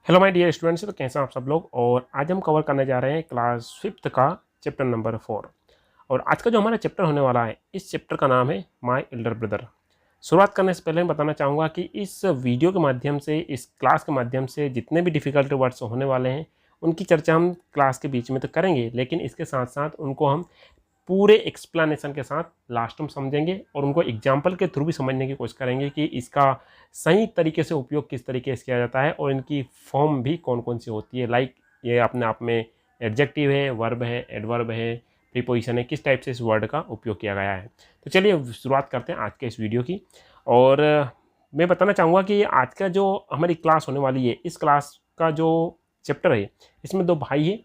Hello my dear students, तो कैसे हैं आप सब लोग। और आज हम कवर करने जा रहे हैं क्लास 5th का चैप्टर नंबर 4। और आज का जो हमारा चैप्टर होने वाला है, इस चैप्टर का नाम है माय एल्डर ब्रदर। शुरुआत करने से पहले मैं बताना चाहूँगा कि इस वीडियो के माध्यम से, इस क्लास के माध्यम से जितने भी डिफ़िकल्ट वर्ड्स होने वाले हैं उनकी चर्चा हम क्लास के बीच में तो करेंगे, लेकिन इसके साथ साथ उनको हम पूरे एक्सप्लेनेशन के साथ लास्ट में समझेंगे और उनको एग्जाम्पल के थ्रू भी समझने की कोशिश करेंगे कि इसका सही तरीके से उपयोग किस तरीके से किया जाता है और इनकी फॉर्म भी कौन कौन सी होती है। लाइक ये अपने आप में एडजेक्टिव है, वर्ब है, एडवर्ब है, प्रीपोजिशन है, किस टाइप से इस वर्ड का उपयोग किया गया है। तो चलिए शुरुआत करते हैं आज के इस वीडियो की। और मैं बताना चाहूँगा कि आज का जो हमारी क्लास होने वाली है, इस क्लास का जो चैप्टर है, इसमें 2 भाई है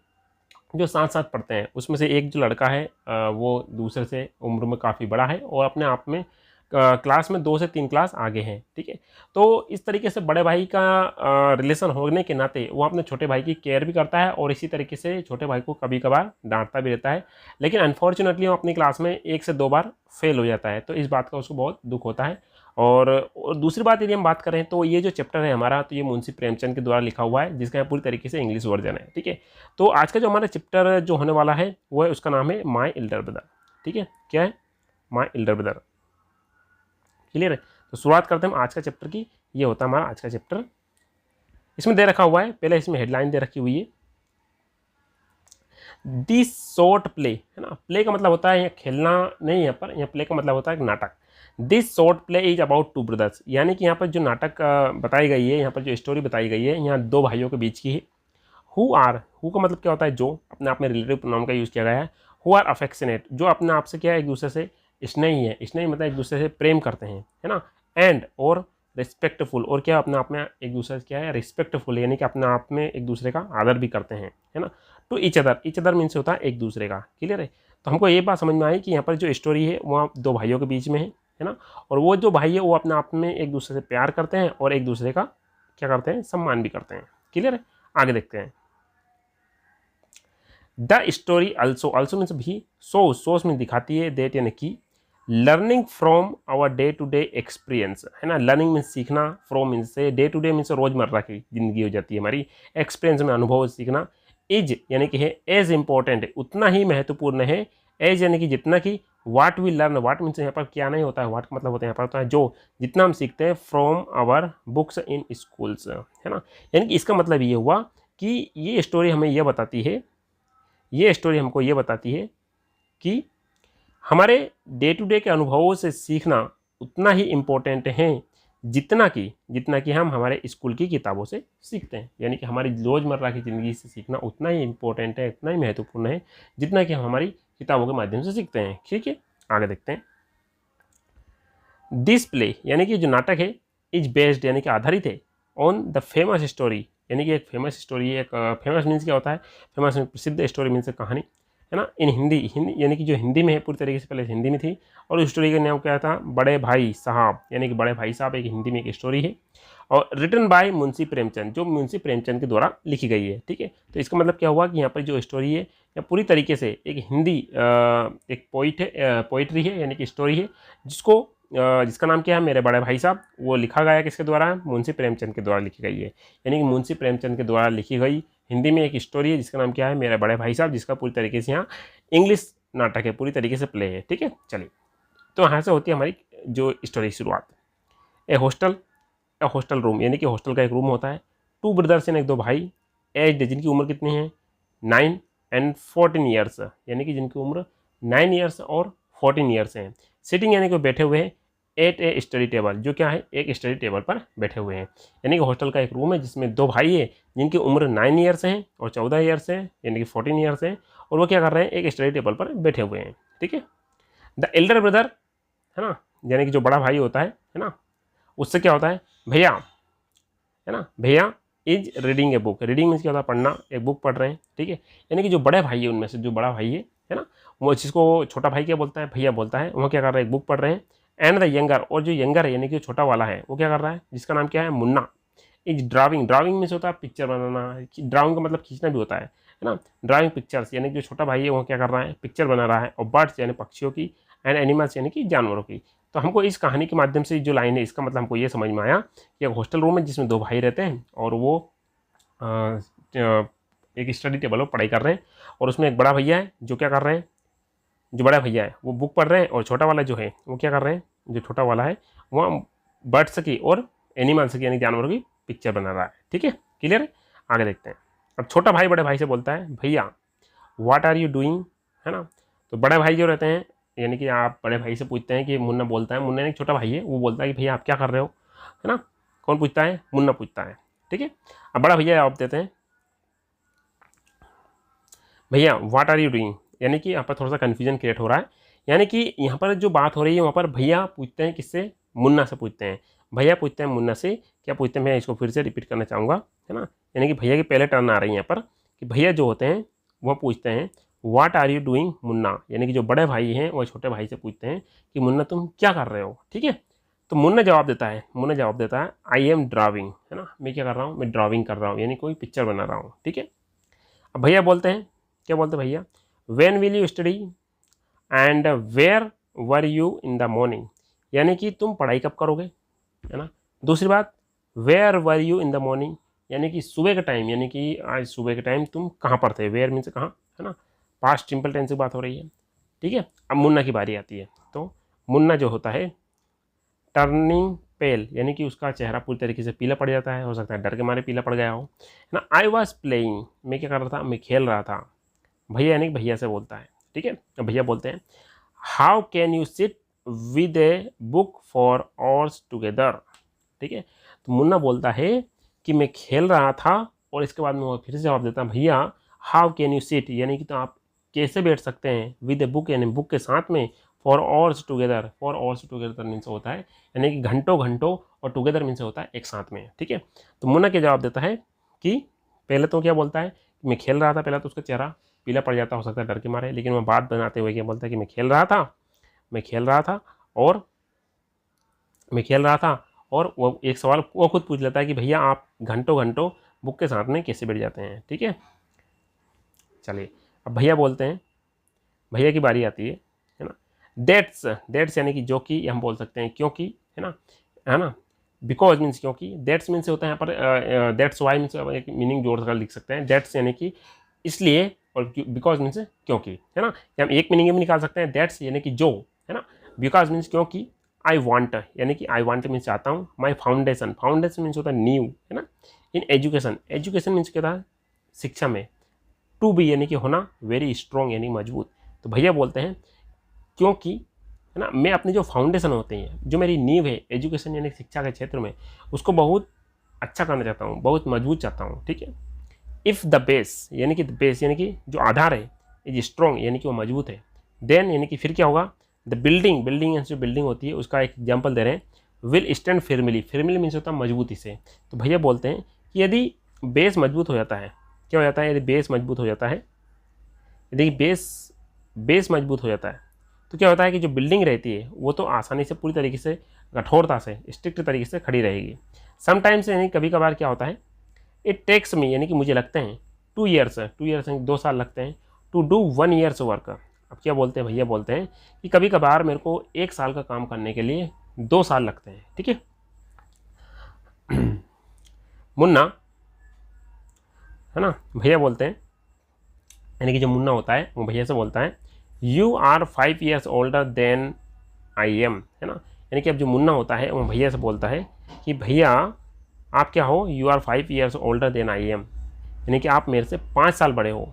जो साथ साथ पढ़ते हैं। उसमें से एक जो लड़का है वो दूसरे से उम्र में काफ़ी बड़ा है और अपने आप में क्लास में 2 से 3 क्लास आगे हैं। ठीक है, तो इस तरीके से बड़े भाई का रिलेशन होने के नाते वो अपने छोटे भाई की केयर भी करता है और इसी तरीके से छोटे भाई को कभी कभार डांटता भी रहता है। लेकिन अनफॉर्चुनेटली वो अपनी क्लास में 1 से 2 बार फेल हो जाता है, तो इस बात का उसको बहुत दुख होता है। और दूसरी बात यदि हम बात करें तो ये जो चैप्टर है हमारा, तो ये मुंशी प्रेमचंद के द्वारा लिखा हुआ है, जिसका पूरी तरीके से इंग्लिश वर्जन है। ठीक है, तो आज का जो हमारा चैप्टर जो होने वाला है वो है, उसका नाम है माय एल्डर ब्रदर। ठीक है, क्या है? My Elder brother. क्लियर है? तो शुरुआत करते हैं हम आज का चैप्टर की। ये होता है हमारा आज का चैप्टर। इसमें दे रखा हुआ है, पहले इसमें हेडलाइन दे रखी हुई है, दिस शॉर्ट प्ले। है ना, प्ले का मतलब होता है यहाँ खेलना नहीं, यहाँ पर यहाँ प्ले का मतलब होता है नाटक। This short play is about 2 brothers, यानी कि यहाँ पर जो नाटक बताई गई है, यहाँ पर जो स्टोरी बताई गई है, यहाँ 2 भाइयों के बीच की है। हु का मतलब क्या होता है? जो, अपने आप में रिलेटिव प्रोनाउन का यूज़ किया गया है। हु आर अफेक्शनेट, जो अपने आप से क्या है, एक दूसरे से स्नेही है। स्नेही मतलब एक दूसरे से प्रेम करते हैं, है ना। एंड और रिस्पेक्टफुल, और क्या अपने आप में एक दूसरे से क्या है, रिस्पेक्टफुल, यानी कि अपने आप में एक दूसरे का आदर भी करते हैं, है ना। टू ईच अदर मीन्स होता है एक दूसरे का। क्लियर है? तो हमको ये बात समझ में आई कि यहाँ पर जो स्टोरी है वहाँ 2 भाइयों के बीच में है ना। और वो जो भाई है वो अपने आप में एक दूसरे से प्यार करते हैं और एक दूसरे का क्या करते हैं, सम्मान भी करते हैं। क्लियर है? आगे देखते हैं। द स्टोरी अल्सो मीन्स भी, सोस मीन दिखाती है, देट यानी कि learning from our day to day experience, है ना। लर्निंग मीन्स सीखना, फ्रॉम मीन्स से, डे टू डे मीन्स रोजमर्रा की जिंदगी हो जाती है हमारी, एक्सपीरियंस में अनुभव सीखना, इज यानी कि है एज इंपॉर्टेंट, उतना ही महत्वपूर्ण है, एज यानी कि जितना कि what we learn, what means यहाँ पर क्या नहीं होता है, वाट का मतलब होता है यहाँ पर होता है जो, जितना हम सीखते हैं, from our books in schools, है ना। यानी कि इसका मतलब ये हुआ कि ये स्टोरी हमें यह बताती है, ये स्टोरी हमको ये बताती है कि हमारे डे टू डे के अनुभवों से सीखना उतना ही इम्पोर्टेंट है जितना कि हम हमारे स्कूल की किताबों से सीखते हैं। यानी कि हमारी रोज़मर्रा की ज़िंदगी से सीखना उतना ही इम्पोर्टेंट है, उतना ही महत्वपूर्ण है जितना कि हम हमारी किताबों के माध्यम से सीखते हैं। ठीक है, आगे देखते हैं। दिस प्ले यानी कि जो नाटक है, इज बेस्ड यानी कि आधारित है, ऑन द फेमस स्टोरी, यानी कि एक फेमस स्टोरी है। एक फेमस मीन्स क्या होता है? फेमस प्रसिद्ध स्टोरी मीन्स कहानी, है ना। इन हिंदी यानी कि जो हिंदी में है पूरी तरीके से, पहले हिंदी में थी। और उस स्टोरी का नाम क्या था? बड़े भाई साहब, यानी कि बड़े भाई साहब एक हिंदी में एक स्टोरी है और रिटन बाय मुंशी प्रेमचंद, जो मुंशी प्रेमचंद के द्वारा लिखी गई है। ठीक है, तो इसका मतलब क्या हुआ कि यहाँ पर जो स्टोरी है या पूरी तरीके से एक हिंदी एक पोइट्री है, यानी कि स्टोरी है, जिसका नाम क्या है? मेरे बड़े भाई साहब। वो लिखा गया किसके द्वारा? मुंशी प्रेमचंद के द्वारा लिखी गई है। यानी कि मुंशी प्रेमचंद के द्वारा लिखी गई हिंदी में एक स्टोरी है जिसका नाम क्या है? मेरे बड़े भाई साहब, जिसका पूरी तरीके से यहाँ इंग्लिश नाटक है, पूरी तरीके से प्ले है। ठीक है, चलिए, तो यहाँ से होती है हमारी जो स्टोरी शुरुआत। ए हॉस्टल रूम, यानी कि हॉस्टल का एक रूम होता है। 2 ब्रदर्स यानी 2 भाई, एज जिनकी उम्र कितनी है? 9 एंड 14 ईयर्स, यानी कि जिनकी उम्र 9 ईयर्स और 14 ईयर्स हैं। सिटिंग यानी कि बैठे हुए हैं, एट ए स्टडी टेबल, जो क्या है? एक स्टडी टेबल पर बैठे हुए हैं। यानी कि हॉस्टल का एक रूम है जिसमें 2 भाई है जिनकी उम्र 9 ईयर्स हैं और 14 ईयर्स है, यानी कि 14 ईयर्स हैं, और वो क्या कर रहे हैं? एक स्टडी टेबल पर बैठे हुए हैं। ठीक है, द एल्डर ब्रदर, है ना, यानी कि जो बड़ा भाई होता है ना, उससे क्या होता है? भैया, है ना, भैया is reading a book. Reading means क्या होता है? पढ़ना, एक बुक पढ़ रहे हैं। ठीक है, यानी कि जो बड़े भाई है उनमें से जो बड़ा भाई है ना, वो जिसको छोटा भाई क्या बोलता है? भैया बोलता है। वो क्या कर रहा है? एक बुक पढ़ रहे हैं। एंड द यंगर, और जो यंगर है यानी कि छोटा वाला है, वो क्या कर रहा है? जिसका नाम क्या है? मुन्ना, इज ड्राविंग मीन्स होता है पिक्चर बनाना। ड्राविंग का मतलब खींचना भी होता है ना। ड्राइंग पिक्चर्स, यानी कि जो छोटा भाई है वो क्या कर रहा है? पिक्चर बना रहा है। और बर्ड्स यानी पक्षियों की, एंड एनिमल्स यानी कि जानवरों की। तो हमको इस कहानी के माध्यम से जो लाइन है, इसका मतलब हमको ये समझ में आया कि एक हॉस्टल रूम है जिसमें 2 भाई रहते हैं और वो एक स्टडी टेबल पर पढ़ाई कर रहे हैं और उसमें एक बड़ा भैया है जो क्या कर रहे हैं, जो बड़ा भैया है वो बुक पढ़ रहे हैं और छोटा वाला जो है वो क्या कर रहे हैं, जो छोटा वाला है वो बर्ड्स की और एनिमल्स की यानी जानवरों की पिक्चर बना रहा है। ठीक है, क्लियर है? आगे देखते हैं। अब छोटा भाई बड़े भाई से बोलता है भैया व्हाट आर यू डूइंग, है ना। तो बड़े भाई जो रहते हैं यानी कि आप बड़े भाई से पूछते हैं कि मुन्ना बोलता है, मुन्ना एक छोटा भाई है वो बोलता है कि भैया आप क्या कर रहे हो, है ना। कौन पूछता है? मुन्ना पूछता है। ठीक है, अब बड़ा भैया जवाब देते हैं भैया व्हाट आर यू डूइंग, यानी कि यहाँ पर थोड़ा सा कन्फ्यूजन क्रिएट हो रहा है। यानी कि यहाँ पर जो बात हो रही है वहाँ पर भैया पूछते हैं किससे? मुन्ना से पूछते हैं। भैया पूछते हैं मुन्ना से, क्या पूछते हैं मैं इसको फिर से रिपीट करना चाहूँगा, है ना। यानी कि भैया की पहले टर्न आ रही है यहाँ पर कि भैया जो होते हैं वह पूछते हैं what are you doing Munna, यानी कि जो बड़े भाई हैं वह छोटे भाई से पूछते हैं कि मुन्ना तुम क्या कर रहे हो। ठीक है, तो मुन्ना जवाब देता है आई एम ड्राइंग, है ना, मैं क्या कर रहा हूँ, मैं ड्राइंग कर रहा हूँ यानी कोई पिक्चर बना रहा हूँ। ठीक है, अब भैया बोलते हैं, क्या बोलते हैं भैया, when will you study and where were you in the morning, यानी कि तुम पढ़ाई कब करोगे, है ना। दूसरी बात where were you in the morning, यानी कि सुबह का टाइम, यानी कि आज सुबह के टाइम तुम कहाँ पर थे। वेयर मीन्स कहाँ, है ना, पास्ट सिंपल टेंस की बात हो रही है। ठीक है, अब मुन्ना की बारी आती है। तो मुन्ना जो होता है टर्निंग पेल, यानी कि उसका चेहरा पूरी तरीके से पीला पड़ जाता है, हो सकता है डर के मारे पीला पड़ गया हो, है ना। आई वॉज प्लेइंग, मैं क्या कर रहा था, मैं खेल रहा था। भैया यानी कि भैया से बोलता है। ठीक है, तो भैया बोलते हैं how can you sit with a book for hours together. ठीक है, तो मुन्ना बोलता है कि मैं खेल रहा था और इसके बाद में वो फिर से जवाब देता भैया हाउ कैन यू सिट, यानी कि तो आप कैसे बैठ सकते हैं विद ए बुक, यानी बुक के साथ में, for hours together, for hours together means होता है यानी कि घंटों घंटों, और टुगेदर मीन्स होता है एक साथ में। ठीक है, तो मुन्ना क्या जवाब देता है कि पहले तो क्या बोलता है, मैं खेल रहा था, पहले तो उसका चेहरा पीला पड़ जाता हो सकता है डर के मारे, लेकिन वो बात बनाते हुए क्या बोलता है कि मैं खेल रहा था, मैं खेल रहा था और मैं खेल रहा था। और वो एक सवाल वो खुद पूछ लेता है कि भैया आप घंटों घंटों बुक के साथ में कैसे बैठ जाते हैं। ठीक है, चलिए अब भैया बोलते हैं, भैया की बारी आती है ना। डेट्स, डेट्स यानी कि जो कि हम बोल सकते हैं क्योंकि, है ना। बिकॉज मीन्स क्योंकि, डेट्स मीन्स होता है यहाँ पर डेट्स वाई मीन्स एक मीनिंग जोड़ कर लिख सकते हैं। डेट्स यानी कि इसलिए, और बिकॉज मीन्स क्योंकि, है ना। या हम एक मीनिंग भी निकाल सकते हैं, डेट्स यानी कि जो, है ना। बिकॉज मीन्स क्योंकि, आई वांट यानी कि आई वांट मीन्स चाहता हूँ, माई फाउंडेशन, फाउंडेशन मीन्स होता है नींव, है ना। इन एजुकेशन, एजुकेशन मीन्स क्या था, शिक्षा में। टू बी यानी कि होना, वेरी स्ट्रॉन्ग यानी मजबूत। तो भैया बोलते हैं क्योंकि, है ना, मैं अपने जो फाउंडेशन होते हैं, जो मेरी नींव है एजुकेशन यानी शिक्षा के क्षेत्र में, उसको बहुत अच्छा करना चाहता हूँ, बहुत मजबूत चाहता हूँ। ठीक है, इफ़ द बेस यानी कि बेस यानी कि जो आधार है इज स्ट्रॉन्ग यानी कि वो मजबूत है, देन यानी कि फिर क्या होगा, द बिल्डिंग, बिल्डिंग जो बिल्डिंग होती है उसका एक एग्जाम्पल दे रहे हैं, विल स्टैंड फिरमिली, फिरमिली मीन्स होता है मजबूती से। तो भैया बोलते हैं कि यदि बेस मजबूत हो जाता है, क्या हो जाता है, यदि बेस मजबूत हो जाता है, यदि बेस मजबूत हो जाता है तो क्या होता है कि जो बिल्डिंग रहती है वो तो आसानी से पूरी तरीके से कठोरता से स्ट्रिक्ट तरीके से खड़ी रहेगी। समटाइम्स यानी कभी कभार क्या होता है, इट टेक्स मी यानी कि मुझे लगते हैं 2 ईयर्स, 2 ईयर्स 2 साल लगते हैं, टू डू 1 ईयर्स वर्क। अब क्या बोलते हैं भैया, बोलते हैं कि कभी कभार मेरे को 1 साल का काम करने के लिए 2 साल लगते हैं। ठीक है, मुन्ना, है ना, भैया बोलते हैं, यानी कि जो मुन्ना होता है वो भैया से बोलता है you are 5 years older than I am, है ना। यानी कि अब जो मुन्ना होता है वो भैया से बोलता है कि भैया आप क्या हो, you are 5 years older than I am, यानी कि आप मेरे से 5 साल बड़े हो,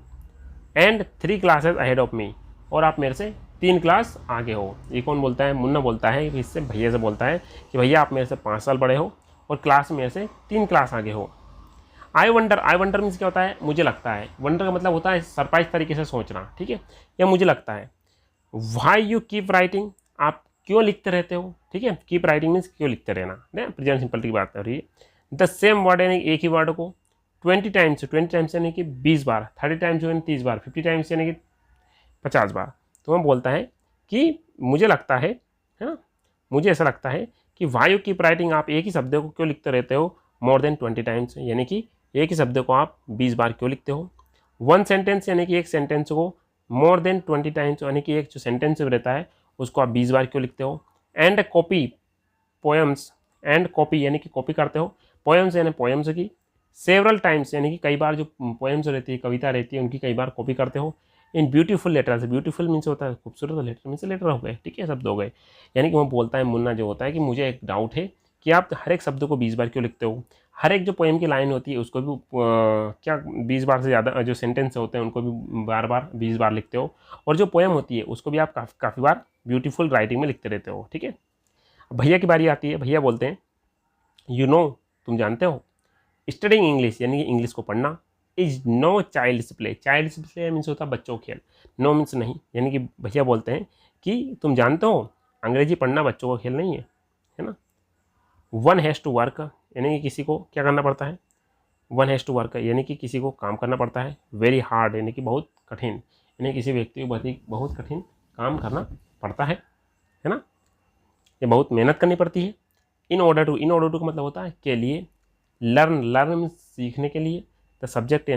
and 3 classes ahead of me, और आप मेरे से 3 क्लास आगे हो। ये कौन बोलता है, मुन्ना बोलता है, इससे भैया से बोलता है कि भैया आप मेरे से 5 साल बड़े हो और क्लास में मेरे से 3 क्लास आगे हो। आई वंडर मीन्स क्या होता है, मुझे लगता है। वंडर का मतलब होता है सरप्राइज तरीके से सोचना। ठीक है, या मुझे लगता है। वाई यू कीप राइटिंग, आप क्यों लिखते रहते हो। ठीक है, कीप राइटिंग मीन्स क्यों लिखते रहना, प्रेजेंट सिंपल की बात कर रही है। द सेम वर्ड यानी एक ही वर्ड को 20 टाइम्स, 20 टाइम्स यानी कि 20 बार, 30 टाइम्स यानी 30 बार, 50 टाइम्स यानी कि 50 बार। तो वह बोलता है कि मुझे लगता है ना, मुझे ऐसा लगता है कि वाई यू कीप राइटिंग, आप एक ही शब्द को क्यों लिखते रहते हो मोर देन 20 टाइम्स, यानी कि एक ही शब्द को आप 20 बार क्यों लिखते हो। वन सेंटेंस यानी कि एक सेंटेंस को मोर देन 20 टाइम्स, यानी कि एक जो सेंटेंस रहता है उसको आप 20 बार क्यों लिखते हो। And copy poems, and copy यानी कि कॉपी करते हो, पोएम्स यानी पोएम्स की, सेवरल टाइम्स यानी कि कई बार जो पोएम्स रहती है, कविता रहती है, उनकी कई बार कॉपी करते हो। इन ब्यूटीफुल लेटर्स, ब्यूटीफुल मीन्स होता है खूबसूरत, लेटर मीन्स लेटर हो गए, ठीक है, शब्द हो गए। यानी कि वो बोलता है मुन्ना जो होता है कि मुझे एक डाउट है कि आप हर एक शब्द को 20 बार क्यों लिखते हो। हर एक जो पोएम की लाइन होती है उसको भी क्या 20 बार से ज़्यादा, जो सेंटेंस होते हैं उनको भी बार बार 20 बार लिखते हो। और जो पोएम होती है उसको भी आप काफ़ी बार ब्यूटीफुल राइटिंग में लिखते रहते हो, ठीक है। भैया की बारी आती है। भैया बोलते हैं यू नो, तुम जानते हो, स्टडिंग इंग्लिश यानी कि इंग्लिश को पढ़ना is no child's play. Child's play means होता है बच्चों का खेल, नो मीन्स नहीं। यानी कि भैया बोलते हैं कि तुम जानते हो अंग्रेजी पढ़ना बच्चों का खेल नहीं है ना। वन हैज़ टू वर्क यानी कि किसी को क्या करना पड़ता है, वन हैज़ टू वर्क यानी कि किसी को काम करना पड़ता है। वेरी हार्ड यानी कि बहुत कठिन, यानी किसी व्यक्ति को बहुत कठिन काम करना पड़ता है ना, ये बहुत मेहनत करनी पड़ती है। इन ऑर्डर टू का मतलब होता है के लिए। लर्न सीखने के लिए। द सब्जेक्ट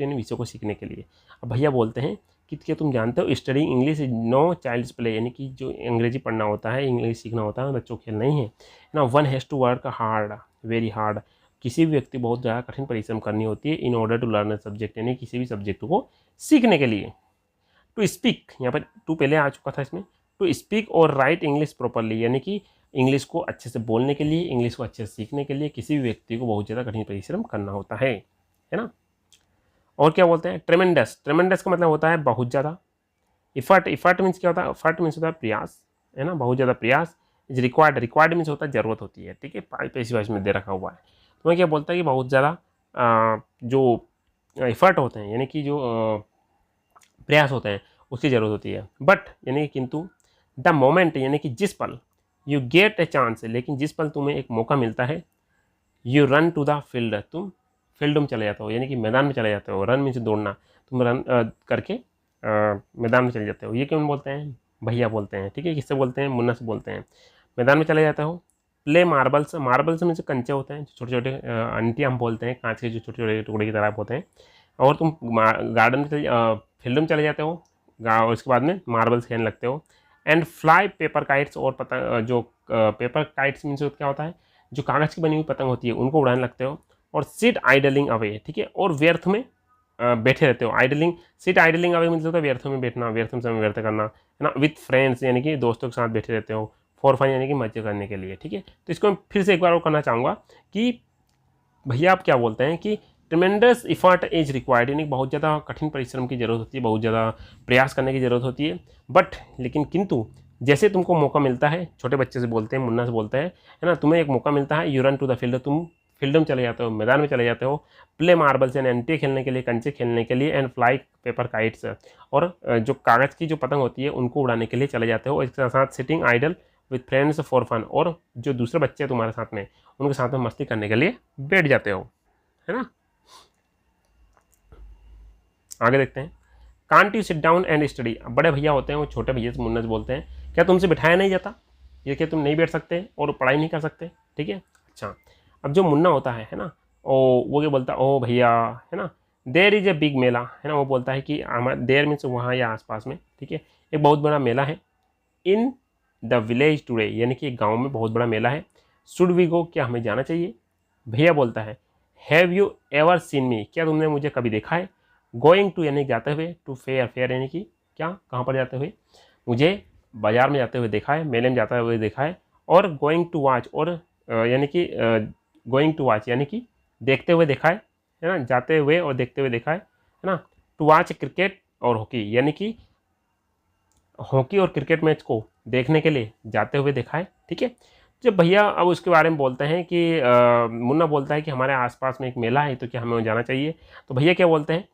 यानी विषय को सीखने के लिए। अब भैया बोलते हैं कि क्या तुम जानते हो studying English is no child's play, यानी कि जो अंग्रेजी पढ़ना होता है, इंग्लिश सीखना होता है, बच्चों खेल नहीं है ना। One has to work hard, very hard, किसी भी व्यक्ति बहुत ज़्यादा कठिन परिश्रम करनी होती है in order to learn a subject, यानी किसी भी सब्जेक्ट को सीखने के लिए। टू स्पीक, यहाँ पर टू पहले आ चुका था इसमें। टू स्पीक और राइट इंग्लिश प्रॉपरली यानी कि इंग्लिश को अच्छे से बोलने के लिए, इंग्लिश को अच्छे से सीखने के लिए किसी भी व्यक्ति को बहुत ज़्यादा कठिन परिश्रम करना होता है ना। और क्या बोलते हैं, ट्रेमेंडस। ट्रेमेंडस का मतलब होता है बहुत ज़्यादा। इफर्ट मीन्स क्या होता है, इफर्ट मीन्स होता है प्रयास, है ना, बहुत ज़्यादा प्रयास। इज रिक्वायर्ड मीन्स होता है ज़रूरत होती है, ठीक है, पैसी वाइस में दे रखा हुआ है। तो मैं क्या बोलता है कि बहुत ज़्यादा जो इफर्ट होते हैं यानी कि जो प्रयास होते हैं उसकी ज़रूरत होती है। बट यानी कि किंतु, द मोमेंट यानी कि जिस पल, यू गेट ए चांस लेकिन जिस पल तुम्हें एक मौका मिलता है, you run to the field, तुम फील्ड में चले जाते हो यानी कि मैदान में चले जाते हो। रन मीन्स दौड़ना, तुम रन करके मैदान में चले जाते हो। ये क्यों बोलते हैं, भैया बोलते हैं, ठीक है। किससे बोलते हैं, मुन्ना से बोलते हैं। मैदान में चले जाते हो। प्ले मार्बल्स, मार्बल्स में जो कंचे होते हैं, छोटे छोटे अंटी हम बोलते हैं, कांच के जो छोटे छोटे टुकड़े की तरह होते हैं। और तुम गार्डन में फील्ड में चले जाते हो, और उसके बाद में मार्बल्स खेलने लगते हो। एंड फ्लाई पेपर काइट्स, और पतंग, जो पेपर काइट्स मीन्स क्या होता है, जो कागज़ की बनी हुई पतंग होती है उनको उड़ाने लगते हो। और सिट आइडलिंग अवे, ठीक है, और व्यर्थ में बैठे रहते हो। आइडलिंग, सिट आइडलिंग अवे मतलब होता है व्यर्थ में बैठना, व्यर्थ में समय व्यर्थ करना, है ना। विथ फ्रेंड्स यानी कि दोस्तों के साथ बैठे रहते हो। फॉर फन यानी कि मजे करने के लिए, ठीक है। तो इसको मैं फिर से एक बार और करना चाहूँगा कि भैया आप क्या बोलते हैं कि ट्रिमेंडस इफर्ट इज रिक्वायर्ड, यानी बहुत ज़्यादा कठिन परिश्रम की ज़रूरत होती है, बहुत ज़्यादा प्रयास करने की ज़रूरत होती है। बट लेकिन किंतु जैसे तुमको मौका मिलता है, छोटे बच्चे से बोलते हैं, मुन्ना से बोलते हैं, है ना, तुम्हें एक मौका मिलता है, you run to the field, तुम फील्ड में चले जाते हो, मैदान में चले जाते हो। प्ले मार्बल्स यानी अंटे खेलने के लिए, कंचे खेलने के लिए। एंड फ्लाई पेपर काइट्स, और जो कागज़ की जो पतंग होती है उनको उड़ाने के लिए चले जाते हो। इसके साथ sitting idle with friends for fun, और जो दूसरे बच्चे हैं तुम्हारे साथ में उनके साथ में मस्ती करने के लिए बैठ जाते हो, है ना। आगे देखते हैं। Can't you sit down and study. बड़े भैया होते हैं वो छोटे भैया से, मुन्ना से बोलते हैं, क्या तुमसे बिठाया नहीं जाता, ये क्या तुम नहीं बैठ सकते और पढ़ाई नहीं कर सकते, ठीक है। अच्छा, अब जो मुन्ना होता है ना, वो क्या बोलता है, ओ भैया, है ना, देर इज ए बिग मेला, है ना, वो बोलता है कि हमारे देर मीन्स वहाँ या आसपास में, ठीक है, एक बहुत बड़ा मेला है। इन द विलेज टुडे यानी कि गाँव में बहुत बड़ा मेला है। शुड वी गो, क्या हमें जाना चाहिए। भैया बोलता है, हैव यू एवर सीन मी, क्या तुमने मुझे कभी देखा है। गोइंग टू यानी जाते हुए, टू फेयर, फेयर यानी कि क्या, कहाँ पर जाते हुए, मुझे बाजार में जाते हुए देखा है, मेले में जाते हुए देखा है। और गोइंग टू वॉच, और यानी कि गोइंग टू वॉच यानी कि देखते हुए देखा है ना, जाते हुए और देखते हुए देखा है ना। टू वॉच क्रिकेट और हॉकी यानी कि हॉकी और क्रिकेट मैच को देखने के लिए जाते हुए देखा है, ठीक है। जब भैया अब उसके बारे में बोलते हैं कि मुन्ना बोलता है कि हमारे आसपास में एक मेला है तो क्या हमें वहाँ जाना चाहिए। तो भैया क्या बोलते हैं,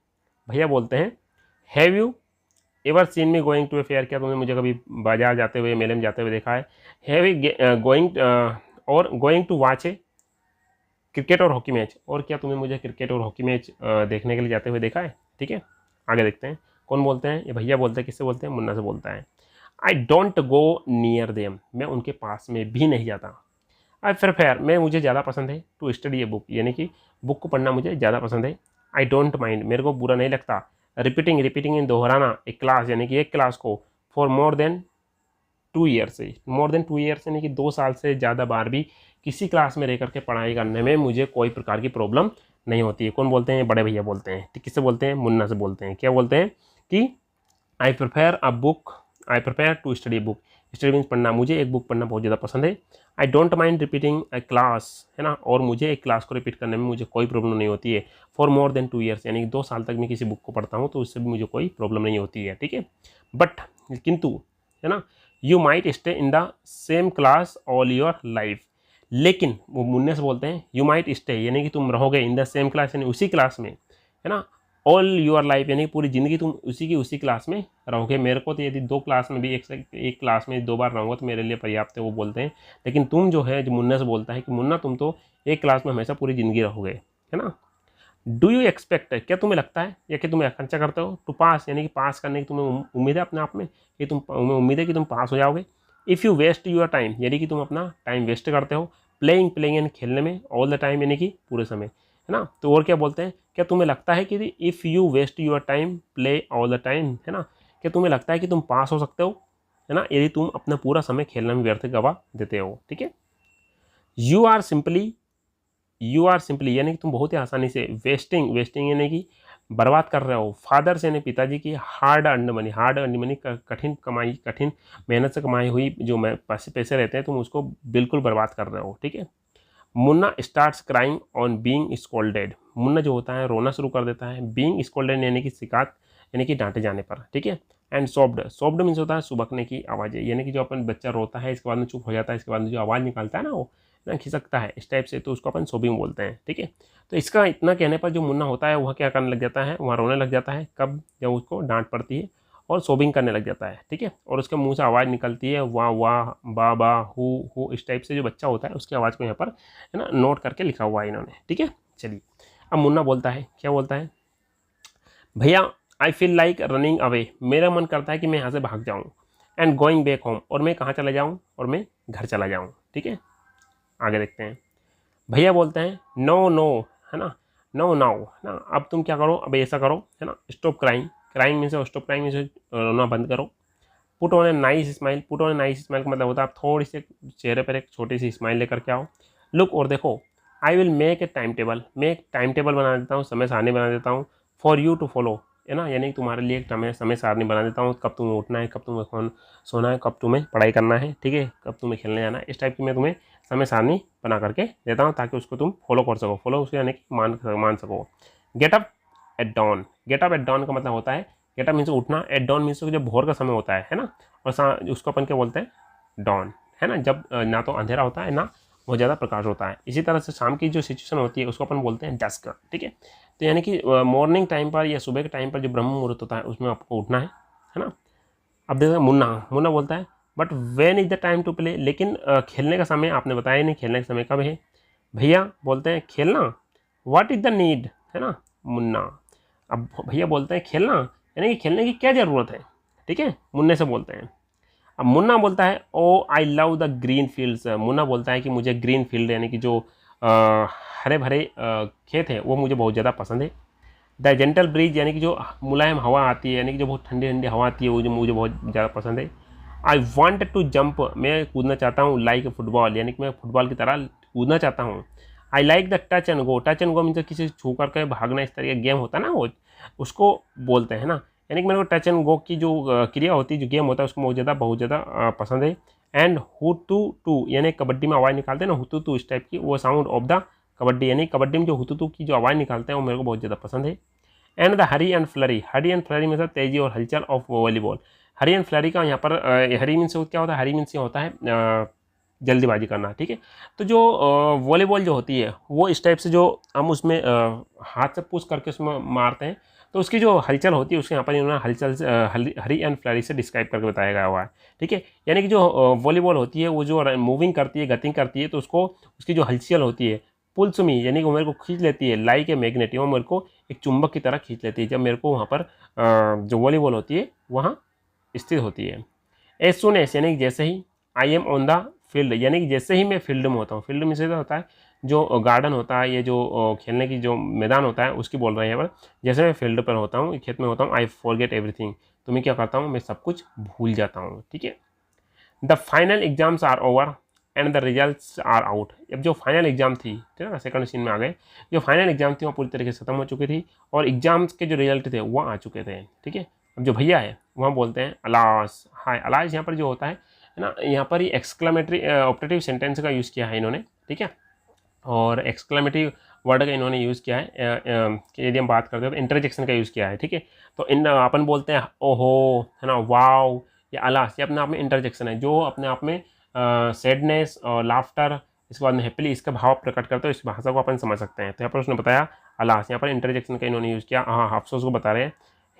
भैया बोलते हैं, have you ever seen me going to a fair, क्या तुमने मुझे कभी बाजार जाते हुए, मेले में जाते हुए देखा है। हैव यू गोइंग और going to watch a cricket और हॉकी मैच, और क्या तुम्हें मुझे क्रिकेट और हॉकी मैच देखने के लिए जाते हुए देखा है, ठीक है। आगे देखते हैं कौन बोलते हैं, ये भैया बोलते हैं, किससे बोलते हैं, मुन्ना से बोलता है। I don't go near them, मैं उनके पास में भी नहीं जाता। आई प्रेफर, मैं मुझे ज़्यादा पसंद है, टू स्टडी ए बुक यानी कि बुक को पढ़ना मुझे ज़्यादा पसंद है। आई डोंट माइंड, मेरे को बुरा नहीं लगता। रिपीटिंग इन दोहराना एक क्लास यानी कि एक क्लास को, फॉर मोर देन 2 ईयर्स से, मोर देन 2 ईयर्स यानी कि 2 साल से ज़्यादा बार भी किसी क्लास में रह करके पढ़ाई करने में मुझे कोई प्रकार की प्रॉब्लम नहीं होती है। कौन बोलते हैं? बड़े भैया बोलते हैं। तो किससे बोलते हैं? मुन्ना से बोलते हैं। क्या बोलते हैं कि I prefer to study book. Study means पढ़ना, मुझे एक बुक पढ़ना बहुत ज़्यादा पसंद है। I don't mind repeating a class, है ना, और मुझे एक क्लास को रिपीट करने में मुझे कोई प्रॉब्लम नहीं होती है। फॉर मोर देन 2 ईयर्स, यानी कि 2 साल तक मैं किसी बुक को पढ़ता हूँ तो उससे भी मुझे कोई प्रॉब्लम नहीं होती है। ठीक है, बट किंतु, है ना, you might stay in the same class all your life. लेकिन वो मुन्ने से बोलते हैं यू माइट स्टे, यानी कि तुम रहोगे इन द सेम क्लास, यानी उसी क्लास में, है ना, ऑल योर लाइफ, यानी पूरी ज़िंदगी तुम उसी क्लास में रहोगे। मेरे को तो यदि 2 क्लास में भी एक क्लास में 2 बार रहूँगा तो मेरे लिए पर्याप्त है, वो बोलते हैं। लेकिन तुम जो है, जो मुन्ना से बोलता है कि मुन्ना तुम तो एक क्लास में हमेशा पूरी ज़िंदगी रहोगे, है ना। डू यू एक्सपेक्ट, क्या तुम्हें लगता है या कि तुम आकांक्षा करते हो, टू पास, यानी कि पास करने की तुम्हें उम्मीद है अपने आप में, कि तुम्हें उम्मीद है कि तुम पास हो जाओगे। If you waste your time, यानी कि तुम अपना टाइम वेस्ट करते हो, प्लेइंग यानी खेलने में, ऑल द टाइम यानी कि पूरे समय, है ना। तो और क्या बोलते हैं, क्या तुम्हें लगता है कि if you waste your time play all the time, है ना, क्या तुम्हें लगता है कि तुम पास हो सकते हो, है ना, यदि तुम अपना पूरा समय खेलने में व्यर्थ गवा देते हो। ठीक है, यू आर सिंपली यानी कि तुम बहुत ही आसानी से वेस्टिंग यानी कि बर्बाद कर रहे हो, फादर्स यानी पिताजी की हार्ड अर्न मनी कठिन मेहनत से कमाई हुई जो पैसे रहते हैं, तुम उसको बिल्कुल बर्बाद कर रहे हो। ठीक है, Munna starts crying on being scolded, Munna जो होता है रोना शुरू कर देता है, बीइंग स्कोल्डेड यानी कि शिकायत, यानी कि डांटे जाने पर। ठीक है, एंड सॉफ्ट मीन्स होता है सुबकने की आवाज़ें, यानी कि जो अपन बच्चा रोता है इसके बाद में चुप हो जाता है, इसके बाद में जो आवाज़ निकालता है ना, वो ना खिसकता है इस टाइप से, तो उसको अपन सोबिंग बोलते हैं। ठीक है, तो इसका इतना कहने पर जो मुन्ना होता है वह क्या करने लग जाता है, वहाँ रोने लग जाता है। कब? जब उसको डांट पड़ती है, और सोबिंग करने लग जाता है। ठीक है, और उसके मुंह से आवाज़ निकलती है वाह वाह, बा बा, हु, इस टाइप से जो बच्चा होता है उसकी आवाज़ को यहाँ पर, है ना, नोट करके लिखा हुआ है इन्होंने। ठीक है, चलिए अब मुन्ना बोलता है, क्या बोलता है, भैया I feel like running away, मेरा मन करता है कि मैं यहाँ से भाग जाऊँ, एंड गोइंग बैक होम, और मैं कहाँ चला जाऊँ, और मैं घर चला जाऊँ। ठीक है, आगे देखते हैं। भैया बोलते हैं नो नो, है ना, नो नाउ, है ना, अब तुम क्या करो, अब ऐसा करो, है ना, stop crying means stop crying means रोना बंद करो। Put on a nice smile का मतलब होता है आप थोड़ी सी चेहरे पर एक छोटी सी स्माइल लेकर के आओ। लुक, और देखो, I will make a time table, मैं एक टाइम टेबल बना देता हूँ, समय सारणी बना देता हूँ, फॉर यू टू फॉलो, है ना, यानी तुम्हारे लिए एक समय सारणी बना देता हूँ, कब तुम्हें उठना है, कब तुम्हें सोना है, कब तुम्हें पढ़ाई करना है, ठीक है, कब तुम्हें खेलने जाना है, इस टाइप की मैं तुम्हें समय सारणी बना करके देता हूँ, ताकि उसको तुम फॉलो कर सको, फॉलो उसको यानी कि मान सको। गेट अप एट डॉन का मतलब होता है, गेट अप मीन्स उठना, एट डॉन मीन्स जब भोर का समय होता है ना, और उसको अपन क्या बोलते हैं, डॉन, है ना, जब ना तो अंधेरा होता है ना बहुत ज़्यादा प्रकाश होता है। इसी तरह से शाम की जो सिचुएशन होती है उसको अपन बोलते हैं डस्क। ठीक है, तो यानी कि मॉर्निंग टाइम पर या सुबह के टाइम पर जो ब्रह्म मुहूर्त होता है उसमें आपको उठना है ना। अब देखो मुन्ना बोलता है but when is the time to play, लेकिन खेलने का समय आपने बताया नहीं, खेलने का समय कब है। भैया बोलते हैं खेलना, व्हाट इज द नीड, है ना, मुन्ना। अब भैया बोलते हैं खेलना, यानी कि खेलने की क्या ज़रूरत है। ठीक है, मुन्ने से बोलते हैं। अब मुन्ना बोलता है oh I love the green fields, Munna बोलता है कि मुझे ग्रीन फील्ड यानी कि जो हरे भरे खेत हैं वो मुझे बहुत ज़्यादा पसंद है। द जेंटल ब्रीज यानी कि जो मुलायम हवा आती है, यानी कि जो बहुत ठंडी ठंडी हवा आती है, वो जो मुझे बहुत ज़्यादा पसंद है। आई वॉन्ट टू जंप, मैं कूदना चाहता हूँ, लाइक फुटबॉल, यानी कि मैं फुटबॉल की तरह कूदना चाहता हूँ। I like the touch and go means किसी से छू करके भागना, इस तरह का गेम होता है ना, वो उसको बोलते हैं ना, यानी कि मेरे को टच एंड गो की जो क्रिया होती है, जो गेम होता है, उसको बहुत ज़्यादा पसंद है। एंड हुतू यानी कबड्डी में आवाज़ निकालते हैं ना, हुतू इस टाइप की, वो साउंड ऑफ द कबड्डी, यानी कबड्डी में जो हुतू की जो आवाज़ निकालते हैं वो मेरे को बहुत ज़्यादा पसंद है। And the Hari and flurry मतलब तेजी और हलचल of volleyball. Hari and flurry का यहाँ पर हरी मीन्स क्या होता है, हरी मीन्स ये होता है जल्दीबाजी करना। ठीक है, तो जो वॉलीबॉल जो होती है वो इस टाइप से जो हम उसमें हाथ से पुश करके उसमें मारते हैं, तो उसकी जो हलचल होती है उसके यहाँ पर इन्होंने हलचल से हरी एंड फ्लरी से डिस्क्राइब करके बताया गया हुआ है। ठीक है, यानी कि जो वॉलीबॉल होती है वो जो मूविंग करती है, गति करती है, तो उसको उसकी जो हलचल होती है पुल्स मी यानी कि वो मेरे को खींच लेती है, लाइक ए मैग्नेट, वो मेरे को एक चुंबक की तरह खींच लेती है जब मेरे को वहाँ पर जो वॉलीबॉल होती है वहाँ स्थित होती है। एज सुन एस यानी कि जैसे ही, I am on the field यानी कि जैसे ही मैं फील्ड में होता हूँ, फील्ड में से होता है जो गार्डन होता है, ये जो खेलने की जो मैदान होता है उसकी बोल रहे हैं यहाँ पर, जैसे मैं फील्ड पर होता हूँ, खेत में होता हूँ, आई फॉरगेट एवरीथिंग, तो मैं क्या करता हूँ, मैं सब कुछ भूल जाता हूँ। ठीक है, the final exams are over and the results are out. अब जो फाइनल एग्जाम थी, ठीक है ना, सेकंड सीन में आ गए, जो फाइनल एग्जाम थी वो पूरी तरीके से खत्म हो चुकी थी और एग्जाम्स के जो रिजल्ट थे वो आ चुके थे, ठीक है। अब जो भैया है वहाँ बोलते हैं अलास, हाय अलास, यहाँ पर जो होता है ना, यहाँ पर ही एक्सक्लेमेटरी ऑपरेटिव सेंटेंस का यूज़ किया है इन्होंने, ठीक है, और एक्सक्लेमेटिव वर्ड का इन्होंने यूज़ किया है कि यदि हम बात करते हैं तो इंटरजेक्शन का यूज़ किया है, ठीक है। तो इन अपन बोलते हैं ओहो, है ना, वाओ, या अलास, ये अपने आप में इंटरजेक्शन है जो अपने आप में सैडनेस और लाफ्टर, इसके बाद में हैप्पीली, इसका भाव प्रकट करते हो, इस भाषा को अपन समझ सकते हैं। तो यहाँ पर उसने बताया अलास, यहाँ पर इंटरजेक्शन का इन्होंने यूज़ किया। हाँ, अफसोस को बता रहे हैं।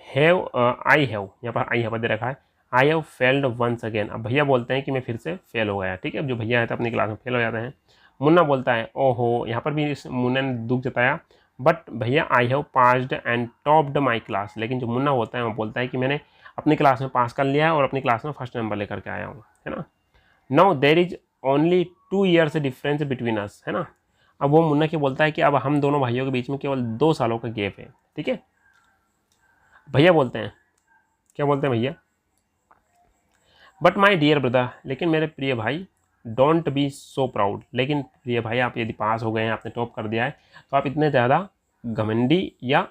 हैव, आई हैव, यहाँ पर आई हैव दे रखा है, I have failed once again. अब भैया बोलते हैं कि मैं फिर से फेल हो गया, ठीक है। अब जो भैया है तो अपनी क्लास में फेल हो जाते हैं। मुन्ना बोलता है ओहो, यहाँ पर भी इस मुन्ना ने दुख जताया, बट भैया I have passed and topped my class. लेकिन जो मुन्ना होता है वो बोलता है कि मैंने अपनी क्लास में पास कर लिया है और अपनी क्लास में फर्स्ट नंबर लेकर के आया हूँ, है ना। Now there is only 2 years difference between us, है ना। अब वो मुन्ना क्या बोलता है कि अब हम दोनों भाइयों के बीच में केवल 2 सालों का गैप है, ठीक है। भैया बोलते हैं, क्या बोलते हैं भैया, बट माई डियर ब्रदर, लेकिन मेरे प्रिय भाई, डोंट बी सो प्राउड, लेकिन प्रिय भाई आप यदि पास हो गए हैं, आपने टॉप कर दिया है, तो आप इतने ज़्यादा घमंडी या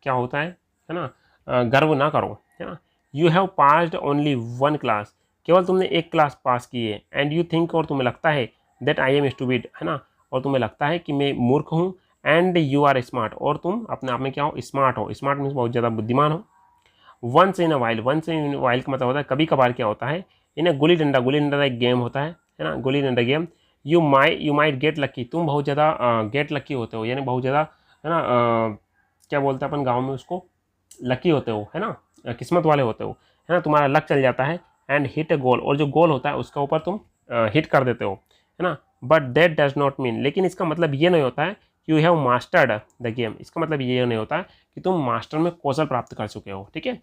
क्या होता है ना, गर्व ना करो, है ना। You have passed only 1 class, केवल तुमने 1 क्लास पास की है, एंड यू थिंक, और तुम्हें लगता है, दैट आई एम स्टूपिड, है ना, और तुम्हें लगता है कि मैं मूर्ख हूँ, एंड यू आर स्मार्ट, और तुम अपने आप में क्या हो, स्मार्ट हो। स्मार्ट मीन्स बहुत ज़्यादा बुद्धिमान हो। Once in a while, once in while का मतलब होता है कभी कभार। क्या होता है, इन्हें गुल्ली डंडा, गुल्ली डंडा एक गेम होता है ना, gulli danda game. You might get लक्की, तुम बहुत ज़्यादा गेट लक्की होते हो, यानी बहुत ज़्यादा, है ना, क्या बोलते हैं अपन गाँव में उसको, लकी होते हो, है ना, किस्मत वाले होते हो, है ना, तुम्हारा लक चल जाता है। एंड हिट ए गोल, और जो गोल होता है उसका ऊपर तुम हिट कर देते हो, है ना। But that does not mean, लेकिन इसका मतलब ये नहीं होता है you have mastered the game, इसका मतलब ये नहीं होता है कि तुम मास्टर में कौशल प्राप्त कर चुके हो, ठीक है।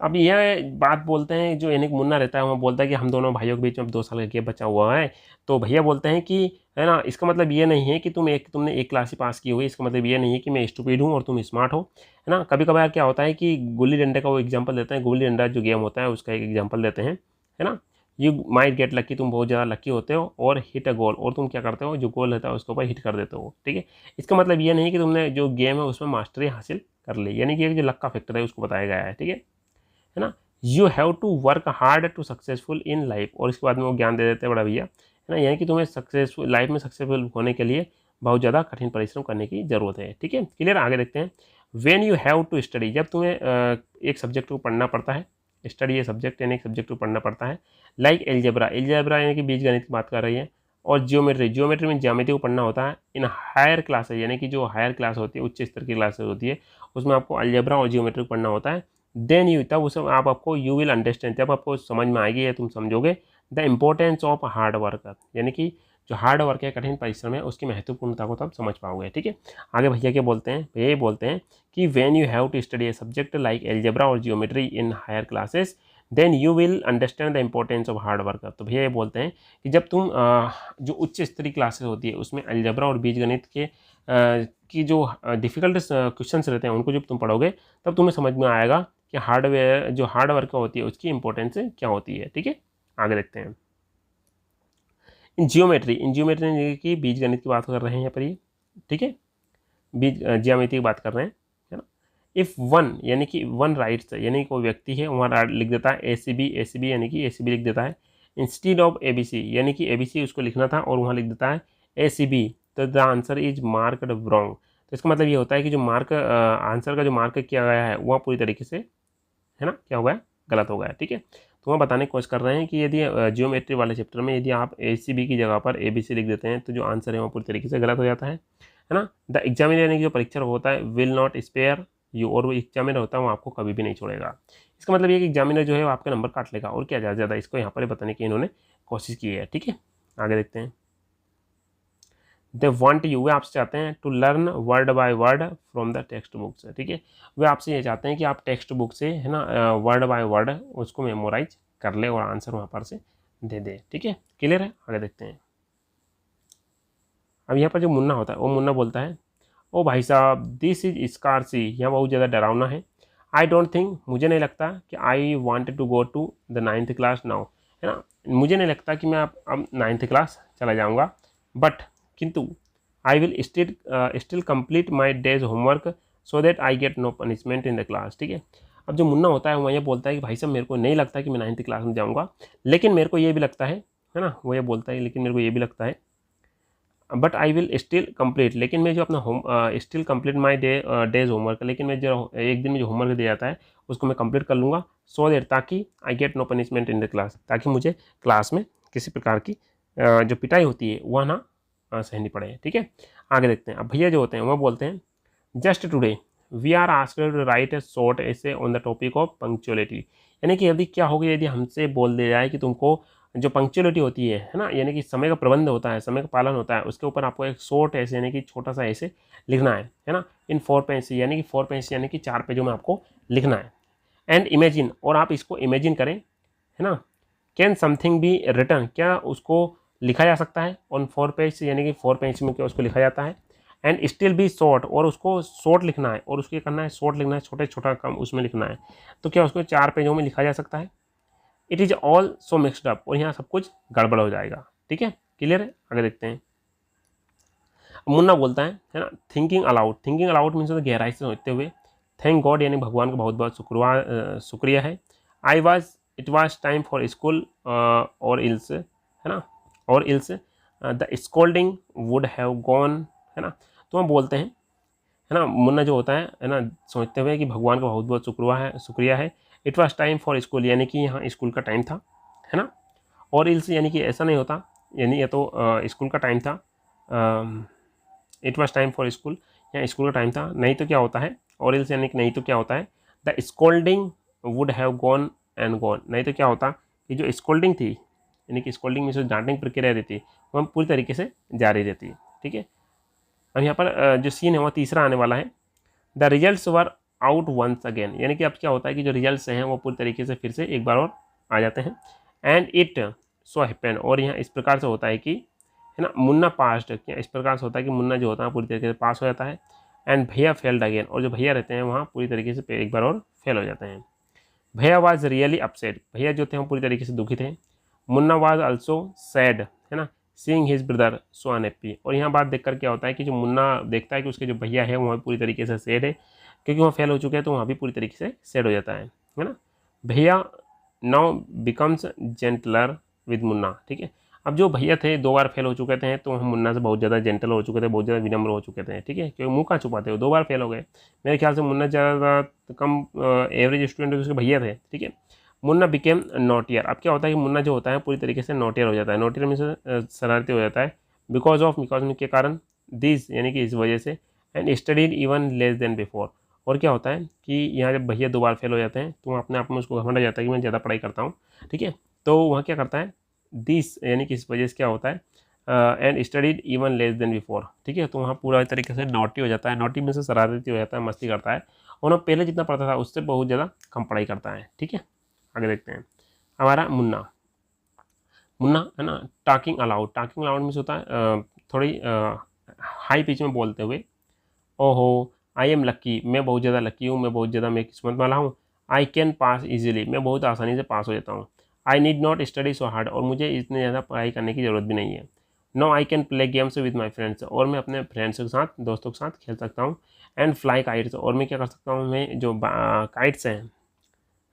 अब यह बात बोलते हैं जो यानी मुन्ना रहता है, वो बोलता है कि हम दोनों भाइयों के बीच में अब 2 साल का गैप बचा हुआ है। तो भैया बोलते हैं कि, है ना, इसका मतलब ये नहीं है कि तुमने 1 क्लास ही पास की हुई, इसका मतलब ये नहीं है कि मैं स्टूपिड हूँ और तुम स्मार्ट हो, है ना। कभी कभार क्या होता है कि गुल्ली डंडे का वो एग्जाम्पल देते हैं, गुल्ली डंडा जो गेम होता है उसका एक एग्जाम्पल देते हैं, है ना। यू माइट गेट लक्की, तुम बहुत ज़्यादा लक्की होते हो, और हिट अ गोल, और तुम क्या करते हो, जो गोल रहता है उसके ऊपर हिट कर देते हो, ठीक है। इसका मतलब ये नहीं कि तुमने जो गेम है उसमें मास्टरी हासिल कर ली, यानी कि जो लक का फैक्टर है उसको बताया गया है, ठीक है ना। You have to work hard to successful in life, और इसके बाद में वो ज्ञान दे देते हैं बड़ा भैया, है ना, यानी कि तुम्हें सक्सेसफुल लाइफ में सक्सेसफुल होने के लिए बहुत ज़्यादा कठिन परिश्रम करने की ज़रूरत है, ठीक है। क्लियर, आगे देखते हैं। When you have to study, जब तुम्हें एक सब्जेक्ट को पढ़ना पड़ता है, स्टडी ये सब्जेक्ट यानी एक सब्जेक्ट को पढ़ना पड़ता है। लाइक एलजेब्रा, एलजेब्रा यानी कि बीजगणित की बात कर रही है, और जियोमेट्री, जियोमेट्री में ज्यामिति को पढ़ना होता है। इन हायर क्लासेज, यानी कि जो हायर क्लास होती है, उच्च स्तर की क्लासेज होती है, उसमें आपको अलजेब्रा और जियोमेट्री को पढ़ना होता है। देन यू, तब उस आपको यू विल अंडरस्टैंड, तब आपको समझ में आएगी या तुम समझोगे the importance of hard work, यानी कि जो हार्ड वर्क है, कठिन परिश्रम है, उसकी महत्वपूर्णता को तब समझ पाओगे, ठीक है। आगे भैया क्या बोलते हैं, भैया ये बोलते हैं कि when you have to study a subject like algebra और geometry in higher classes, then you will understand the importance of hard work. तो भैया ये बोलते हैं कि जब तुम जो उच्च स्तरीय क्लासेस होती है उसमें अलजेब्रा और बीजगणित के की जो डिफ़िकल्ट क्वेश्चन रहते हैं उनको जब तुम पढ़ोगे, तब तुम्हें समझ में आएगा कि हार्डवेयर जो हार्ड वर्क होती है उसकी इंपॉर्टेंस क्या होती है, ठीक है। आगे देखते हैं। इन जियोमेट्री की बीजगणित की बात कर रहे हैं यहाँ पर ये, ठीक है, बीज ज्यामिति की बात कर रहे हैं, है ना। इफ़ वन, यानी कि वन राइट्स, यानी कोई व्यक्ति है वहाँ लिख देता है ए सी बी, यानी कि ए सी बी लिख देता है, instead of A B C, यानी कि ए बी सी उसको लिखना था और वहाँ लिख देता है ए सी बी, तो the answer is marked wrong. तो इसका मतलब ये होता है कि जो मार्क आंसर का जो मार्क किया गया है वह पूरी तरीके से, है ना, क्या हो गया, गलत हो गया, ठीक है। तो वह बताने की कोशिश कर रहे हैं कि यदि जियोमेट्री वाले चैप्टर में यदि आप ए सी बी की जगह पर ए बी सी लिख देते हैं तो जो आंसर है वो पूरी तरीके से गलत हो जाता है ना। द एग्जामिनर, यानी कि जो परीक्षक होता है, विल नॉट स्पेयर यू, और वो एग्जामिनर होता है वो आपको कभी भी नहीं छोड़ेगा। इसका मतलब ये कि एग्जामिनर जो है वो आपके नंबर काट लेगा, और क्या ज़्यादा ज़्यादा इसको यहाँ पर बताने की इन्होंने कोशिश की है, ठीक है। आगे देखते हैं। दे वांट यू, वे आपसे चाहते हैं to learn word by word from the text book से, ठीक है। वे आपसे ये चाहते हैं कि आप टेक्स्ट बुक से, है ना, वर्ड बाय वर्ड उसको मेमोराइज कर ले और आंसर वहाँ पर से दे दे, ठीक है। क्लियर है, आगे देखते हैं। अब यहाँ पर जो मुन्ना होता है वो मुन्ना बोलता है, ओ भाई साहब, दिस इज स्कारसी, यहाँ बहुत ज़्यादा डरावना है। आई डोंट थिंक, मुझे नहीं लगता कि I wanted to go to the 9th class now, है है ना। मुझे नहीं लगता कि मैं अब 9th क्लास चला जाऊँगा, बट किंतु I will still complete my day's homework so that I get no punishment in the class. ठीक है, अब जो मुन्ना होता है वो ये बोलता है कि भाई साहब मेरे को नहीं लगता कि मैं 9th क्लास में जाऊँगा, लेकिन मेरे को ये भी लगता है ना, वो ये बोलता है लेकिन मेरे को ये भी लगता है, but I will still complete, लेकिन मैं जो अपना home still complete my day's homework, लेकिन मैं जो एक दिन में जो होमवर्क दिया जाता है उसको मैं कंप्लीट कर लूँगा, सो देट ताकि I get no punishment in the class, ताकि मुझे क्लास में किसी प्रकार की जो पिटाई होती है वह ना सहनी पड़े। ठीक है, आगे देखते हैं। अब भैया जो होते हैं वो बोलते हैं, just today we are asked to write a short essay on the topic of punctuality, यानी कि यदि क्या होगा यदि हमसे बोल दिया जाए कि तुमको जो पंक्चुअलिटी होती है ना, यानी कि समय का प्रबंध होता है, समय का पालन होता है, उसके ऊपर आपको एक शॉर्ट ऐसे यानी कि छोटा सा ऐसे लिखना है ना, इन 4 पेज यानी कि 4 पेज यानी कि 4 पेजों में आपको लिखना है। एंड इमेजिन, और आप इसको इमेजिन करें, है ना, कैन समथिंग बी रिटर्न, क्या उसको लिखा जा सकता है ऑन 4 पेज, यानी कि 4 पेज में क्या उसको लिखा जाता है, एंड स्टिल बी शॉर्ट, और उसको शॉर्ट लिखना है, और उसको करना है शॉर्ट लिखना है, छोटे छोटा काम उसमें लिखना है, तो क्या उसको 4 पेजों में लिखा जा सकता है। It is all so mixed up, और यहाँ सब कुछ गड़बड़ हो जाएगा। ठीक है, क्लियर है, आगे देखते हैं। मुन्ना बोलता है ना, thinking allowed, thinking allowed means गहराई से सोचते हुए, थैंक गॉड यानी भगवान का बहुत बहुत शुक्रिया है, I was it was time for school और इल्स, है ना, और ills the scolding would have gone, है ना। तो हम बोलते हैं, है ना, मुन्ना जो होता है ना, सोचते हुए कि भगवान का बहुत बहुत शुक्रिया है, it was time for school, यानी कि यहाँ स्कूल का टाइम था, है ना, और इल्स यानी कि ऐसा नहीं होता, यानी ये तो स्कूल का टाइम था, it was time for school, यहाँ स्कूल का टाइम था, नहीं तो क्या होता है, और इल्स यानी कि नहीं तो क्या होता है, the scolding would have gone and gone, नहीं तो क्या होता कि जो स्कोल्डिंग थी, यानी कि स्कोल्डिंग में जो डांटने की प्रक्रिया रहती वो पूरी तरीके से जारी रहती है। ठीक है, अब यहाँ पर जो सीन है वो तीसरा आने वाला है, the results were out once again, यानी कि अब क्या होता है कि जो रिजल्ट्स हैं वो पूरी तरीके से फिर से एक बार और आ जाते हैं, एंड इट सो हैपेंड, और यहाँ इस प्रकार से होता है कि, है ना, मुन्ना पास्ड, क्या इस प्रकार से होता है कि मुन्ना जो होता है पूरी तरीके से पास हो जाता है, एंड भैया फेल्ड अगेन, और जो भैया रहते हैं वहाँ पूरी तरीके से एक बार और फेल हो जाते हैं। भैया वाज रियली अपसेट, भैया जो थे वो पूरी तरीके से दुखी थे। मुन्ना वाज आल्सो सैड, है ना, seeing his brother so unhappy, और यहाँ बात देखकर क्या होता है कि जो मुन्ना देखता है कि उसके जो भैया है वहाँ पूरी तरीके से सैड है, क्योंकि वहाँ फेल हो चुके हैं, तो वहाँ भी पूरी तरीके से सैड हो जाता है ना। भैया now becomes gentler with Munna. ठीक है, अब जो भैया थे 2 बार फेल हो चुके थे, तो हम मुन्ना से बहुत ज़्यादा जेंटल हो चुके थे, बहुत ज़्यादा विनम्र हो चुके थे। ठीक है, क्योंकि मुँह कहाँ छुपाते हो, 2 बार फेल हो गए, मेरे ख्याल से मुन्ना ज़्यादा कम एवरेज स्टूडेंट उसके भैया थे। ठीक है, मुन्ना बिकेम नोटियर, अब क्या होता है कि मुन्ना जो होता है पूरी तरीके से नोटियर हो जाता है, नोटियर में से शरारती हो जाता है, बिकॉज में के कारण, दिस यानी कि इस वजह से, and studied even less than before, और क्या होता है कि यहाँ जब भैया 2 बार फेल हो जाते हैं तो वहाँ अपने आप में उसको घमंड आ जाता है कि मैं ज़्यादा पढ़ाई करता हूँ। ठीक है, तो वहाँ क्या करता है, दिस यानी कि इस वजह से क्या होता है, and studied even less than before. ठीक है, तो वहाँ पूरा तरीके से नोटी हो जाता है, नोटी में से शरारती हो जाता है, मस्ती करता है, और ना पहले जितना पढ़ता था उससे बहुत ज़्यादा कम पढ़ाई करता है। ठीक है, आगे देखते हैं। हमारा मुन्ना, मुन्ना है ना, talking allowed, talking allowed means होता है थोड़ी हाई पिच में बोलते हुए, ओहो आई एम लक्की, मैं बहुत ज़्यादा लक्की हूँ, मैं बहुत ज़्यादा मैं किस्मत वाला हूँ, आई कैन पास इजीली, मैं बहुत आसानी से पास हो जाता हूँ, I need not study so hard, और मुझे इतनी ज़्यादा पढ़ाई करने की ज़रूरत भी नहीं है, no I can play games with my friends, और मैं अपने फ्रेंड्स के साथ, दोस्तों के साथ खेल सकता हूँ, एंड फ्लाई काइट्स, और मैं क्या कर सकता हूँ, मैं जो काइट्स हैं,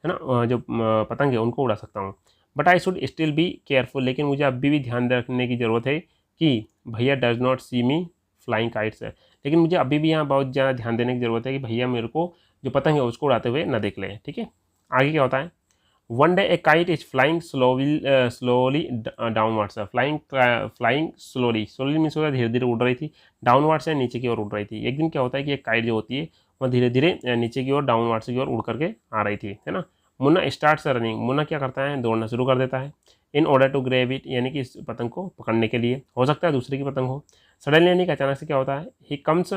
है ना, जो पतंग है उनको उड़ा सकता हूँ, but I should still be careful, लेकिन मुझे अभी भी ध्यान रखने की ज़रूरत है कि भैया does not see me flying kites है, लेकिन मुझे अभी भी यहाँ बहुत ज़्यादा ध्यान देने की ज़रूरत है कि भैया मेरे को जो पतंग है उसको उड़ाते हुए ना देख ले। ठीक है, आगे क्या होता है, one day A kite is flying slowly downwards, flying slowly means होता है धीरे धीरे उड़ रही थी, डाउनवर्ड्स है नीचे की ओर उड़ रही थी। एक दिन क्या होता है कि एक काइट जो होती है वह धीरे धीरे नीचे की ओर डाउनवर्ड्स की ओर उड़ करके आ रही थी, है ना। मुन्ना स्टार्ट्स रनिंग, मुन्ना क्या करता है, दौड़ना शुरू कर देता है, in order to grab it, यानी कि इस पतंग को पकड़ने के लिए, हो सकता है दूसरे की पतंग हो। सडनली यानी कि अचानक से क्या होता है, he comes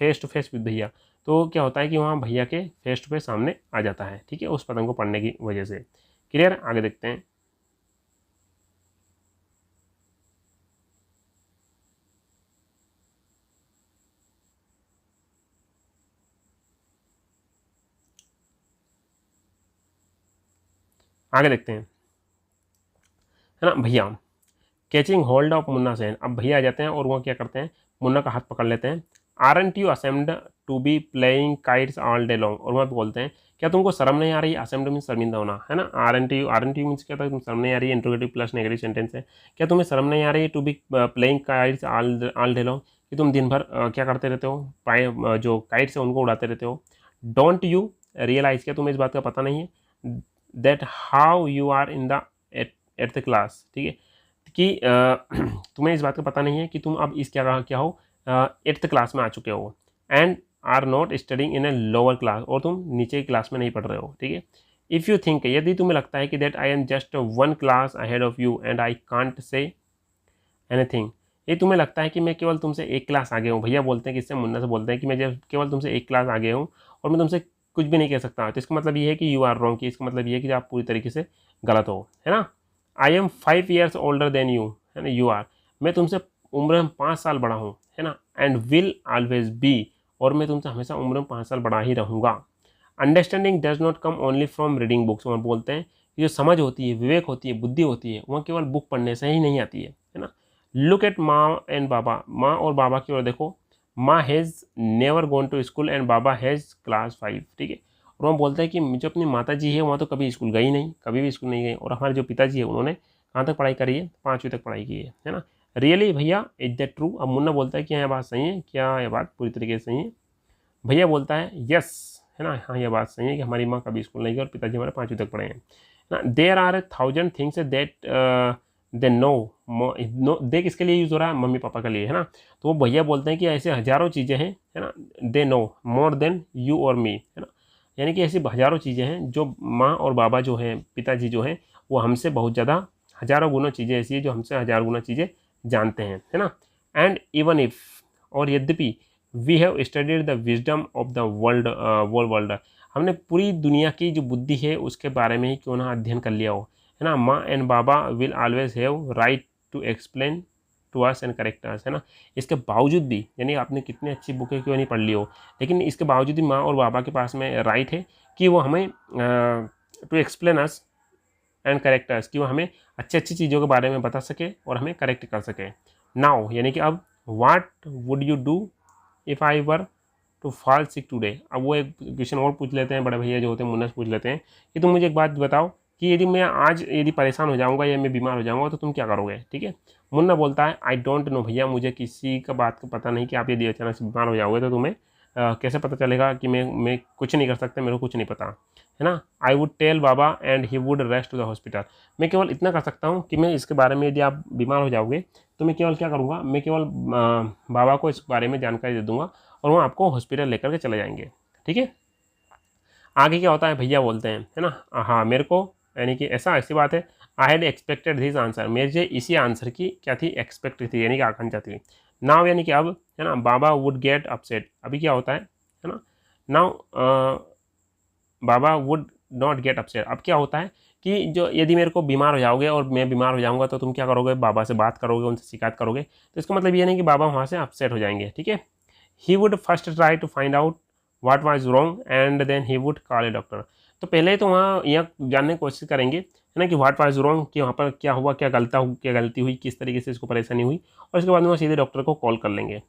face to face with भैया, तो क्या होता है कि वहाँ भैया के फेस टू फेस सामने आ जाता है। ठीक है, उस पतंग को पढ़ने की वजह से। क्लियर, आगे देखते हैं। आगे देखते हैं। है ना भैया। Catching hold of Munna Sen, अब भैया आ जाते हैं और वो क्या करते हैं, मुन्ना का हाथ पकड़ लेते हैं। Aren't you ashamed to be playing kites all day long, और वहाँ पे बोलते हैं क्या तुमको शर्म नहीं आ रही, असेम्ड मीन शर्मिंदा होना, है ना। आरंट यू मीन्स क्या था, तुम शर्म नहीं आ रही है, इंट्रोगेटिव प्लस नेगेटिव सेंटेंस है। क्या तुम्हें शर्म नहीं आ रही है to be playing kites all day long, कि तुम दिन भर क्या करते रहते हो, पाए जो काइट्स है उनको उड़ाते रहते हो। डोंट यू रियलाइज, क्या तुम्हें इस बात का पता नहीं है, that how you are in the at the class, ठीक है, कि तुम्हें इस बात का पता नहीं है कि तुम अब इस क्या हो, एट्थ क्लास में आ चुके हो, and are not studying in a lower class, और तुम नीचे की क्लास में नहीं पढ़ रहे हो, ठीक है। इफ़ यू थिंक, यदि तुम्हें लगता है कि that I am just one class ahead of you and I can't say anything, ये तुम्हें लगता है कि मैं केवल तुमसे एक क्लास आगे हूँ, भैया बोलते हैं कि इससे मुन्ना से बोलते हैं कि मैं जब केवल तुमसे एक क्लास आगे हूँ और मैं तुमसे कुछ भी नहीं कह सकता, तो इसका मतलब ये है कि यू आर रॉन्ग, कि इसका मतलब ये है कि आप पूरी तरीके से गलत हो, है ना। I am 5 years older than you, है ना, यू आर, मैं तुमसे उम्र में 5 साल बड़ा हूँ, है ना, एंड विल ऑलवेज बी, और मैं तुमसे हमेशा उम्र में 5 साल बड़ा ही रहूँगा। Understanding does not come only from reading books, वहाँ बोलते हैं कि जो समझ होती है, विवेक होती है, बुद्धि होती है, वहाँ केवल बुक पढ़ने से ही नहीं आती है ना। लुक एट माँ एंड बाबा, माँ और बाबा की ओर देखो, माँ has never gone to school and बाबा हैज़ क्लास 5, ठीक है। और वहाँ बोलते हैं कि जो अपनी माता जी है वहाँ तो कभी स्कूल गई नहीं, कभी भी स्कूल नहीं गई, और हमारे जो पिताजी है उन्होंने कहाँ तक पढ़ाई करी है, 5वीं तक पढ़ाई की है ना। रियली भैया, इज दैट ट्रू, अब मुन्ना बोलता है कि हाँ ये बात सही है, क्या ये बात पूरी तरीके से सही है। भैया बोलता है यस, है ना, हाँ ये बात सही है कि हमारी माँ कभी स्कूल नहीं गई और पिताजी हमारे 5वीं तक पढ़े हैं ना। There are 1000 things that they know, they किसके लिए यूज़ हो रहा है, मम्मी पापा के लिए, है ना। तो वो भैया बोलते हैं कि ऐसे हज़ारों चीज़ें हैं, है ना, they know more than you और मी, है ना, यानी कि ऐसी हज़ारों चीज़ें हैं जो माँ और बाबा जो हैं, पिताजी जो हैं, वो हमसे बहुत ज़्यादा हज़ारों गुना चीज़ें ऐसी है जो हमसे हज़ार गुना चीज़ें जानते हैं, है ना। एंड इवन इफ़, और यद्यपि, we have studied the wisdom of the world, हमने पूरी दुनिया की जो बुद्धि है उसके बारे में ही क्यों ना अध्ययन कर लिया हो, है ना। माँ एंड बाबा will always have right to explain to us and correct us, है ना। इसके बावजूद भी, यानी आपने कितनी अच्छी बुकें क्यों नहीं पढ़ ली हो, लेकिन इसके बावजूद भी माँ और बाबा के पास में राइट है कि वो हमें to explain us and correct us, कि वो हमें अच्छी अच्छी चीज़ों के बारे में बता सके और हमें करेक्ट कर सके। नाउ, यानी कि अब, what would you do if I were to fall sick today, अब वो एक क्वेश्चन और पूछ लेते हैं, बड़े भैया जो होते हैं मुन्ना से पूछ लेते हैं कि तुम मुझे एक बात बताओ कि यदि मैं आज यदि परेशान हो जाऊंगा या मैं बीमार हो जाऊंगा तो तुम क्या करोगे, ठीक है। मुन्ना बोलता है आई डोंट नो, भैया मुझे किसी का बात का पता नहीं कि आप यदि अचानक से बीमार हो जाओगे तो तुम्हें कैसे पता चलेगा कि मैं कुछ नहीं कर सकता, मेरे को कुछ नहीं पता, है ना। आई वुड टेल बाबा and he would rest to the hospital, मैं केवल इतना कर सकता हूँ कि मैं इसके बारे में, यदि आप बीमार हो जाओगे तो मैं केवल क्या करूँगा, मैं केवल बाबा को इस बारे में जानकारी दे दूँगा और वो आपको हॉस्पिटल लेकर के चले जाएंगे, ठीक है। आगे क्या होता है, भैया बोलते हैं, है ना, हाँ मेरे को, यानी कि ऐसी बात है, I had expected this answer, मेरे इसी आंसर की क्या थी, एक्सपेक्ट थी, यानी कि आकांक्षा थी। नाउ, यानी कि अब, है ना, बाबा वुड गेट अपसेट, अभी क्या होता है ना। Now Baba would not get upset, अब क्या होता है कि जो यदि मेरे को बीमार हो जाओगे और मैं बीमार हो जाऊंगा तो तुम क्या करोगे, बाबा से बात करोगे, उनसे शिकायत करोगे, तो इसका मतलब ये नहीं कि बाबा वहाँ से अपसेट हो जाएंगे, ठीक है। He would first try to find out what was wrong and then he would call a doctor, तो पहले तो वहाँ यह जानने की कोशिश करेंगे, है ना, कि व्हाट वाज रॉन्ग, कि वहाँ पर क्या हुआ, क्या गलती हुई, किस तरीके से इसको परेशानी हुई, और उसके बाद में वो सीधे डॉक्टर को कॉल कर लेंगे।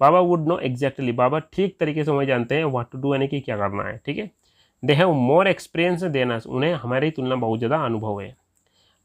बाबा वुड नो एग्जैक्टली, बाबा ठीक तरीके से वही जानते हैं व्हाट टू डू, यानी कि क्या करना है, ठीक है। They have more experience than us, उन्हें हमारी तुलना बहुत ज़्यादा अनुभव है।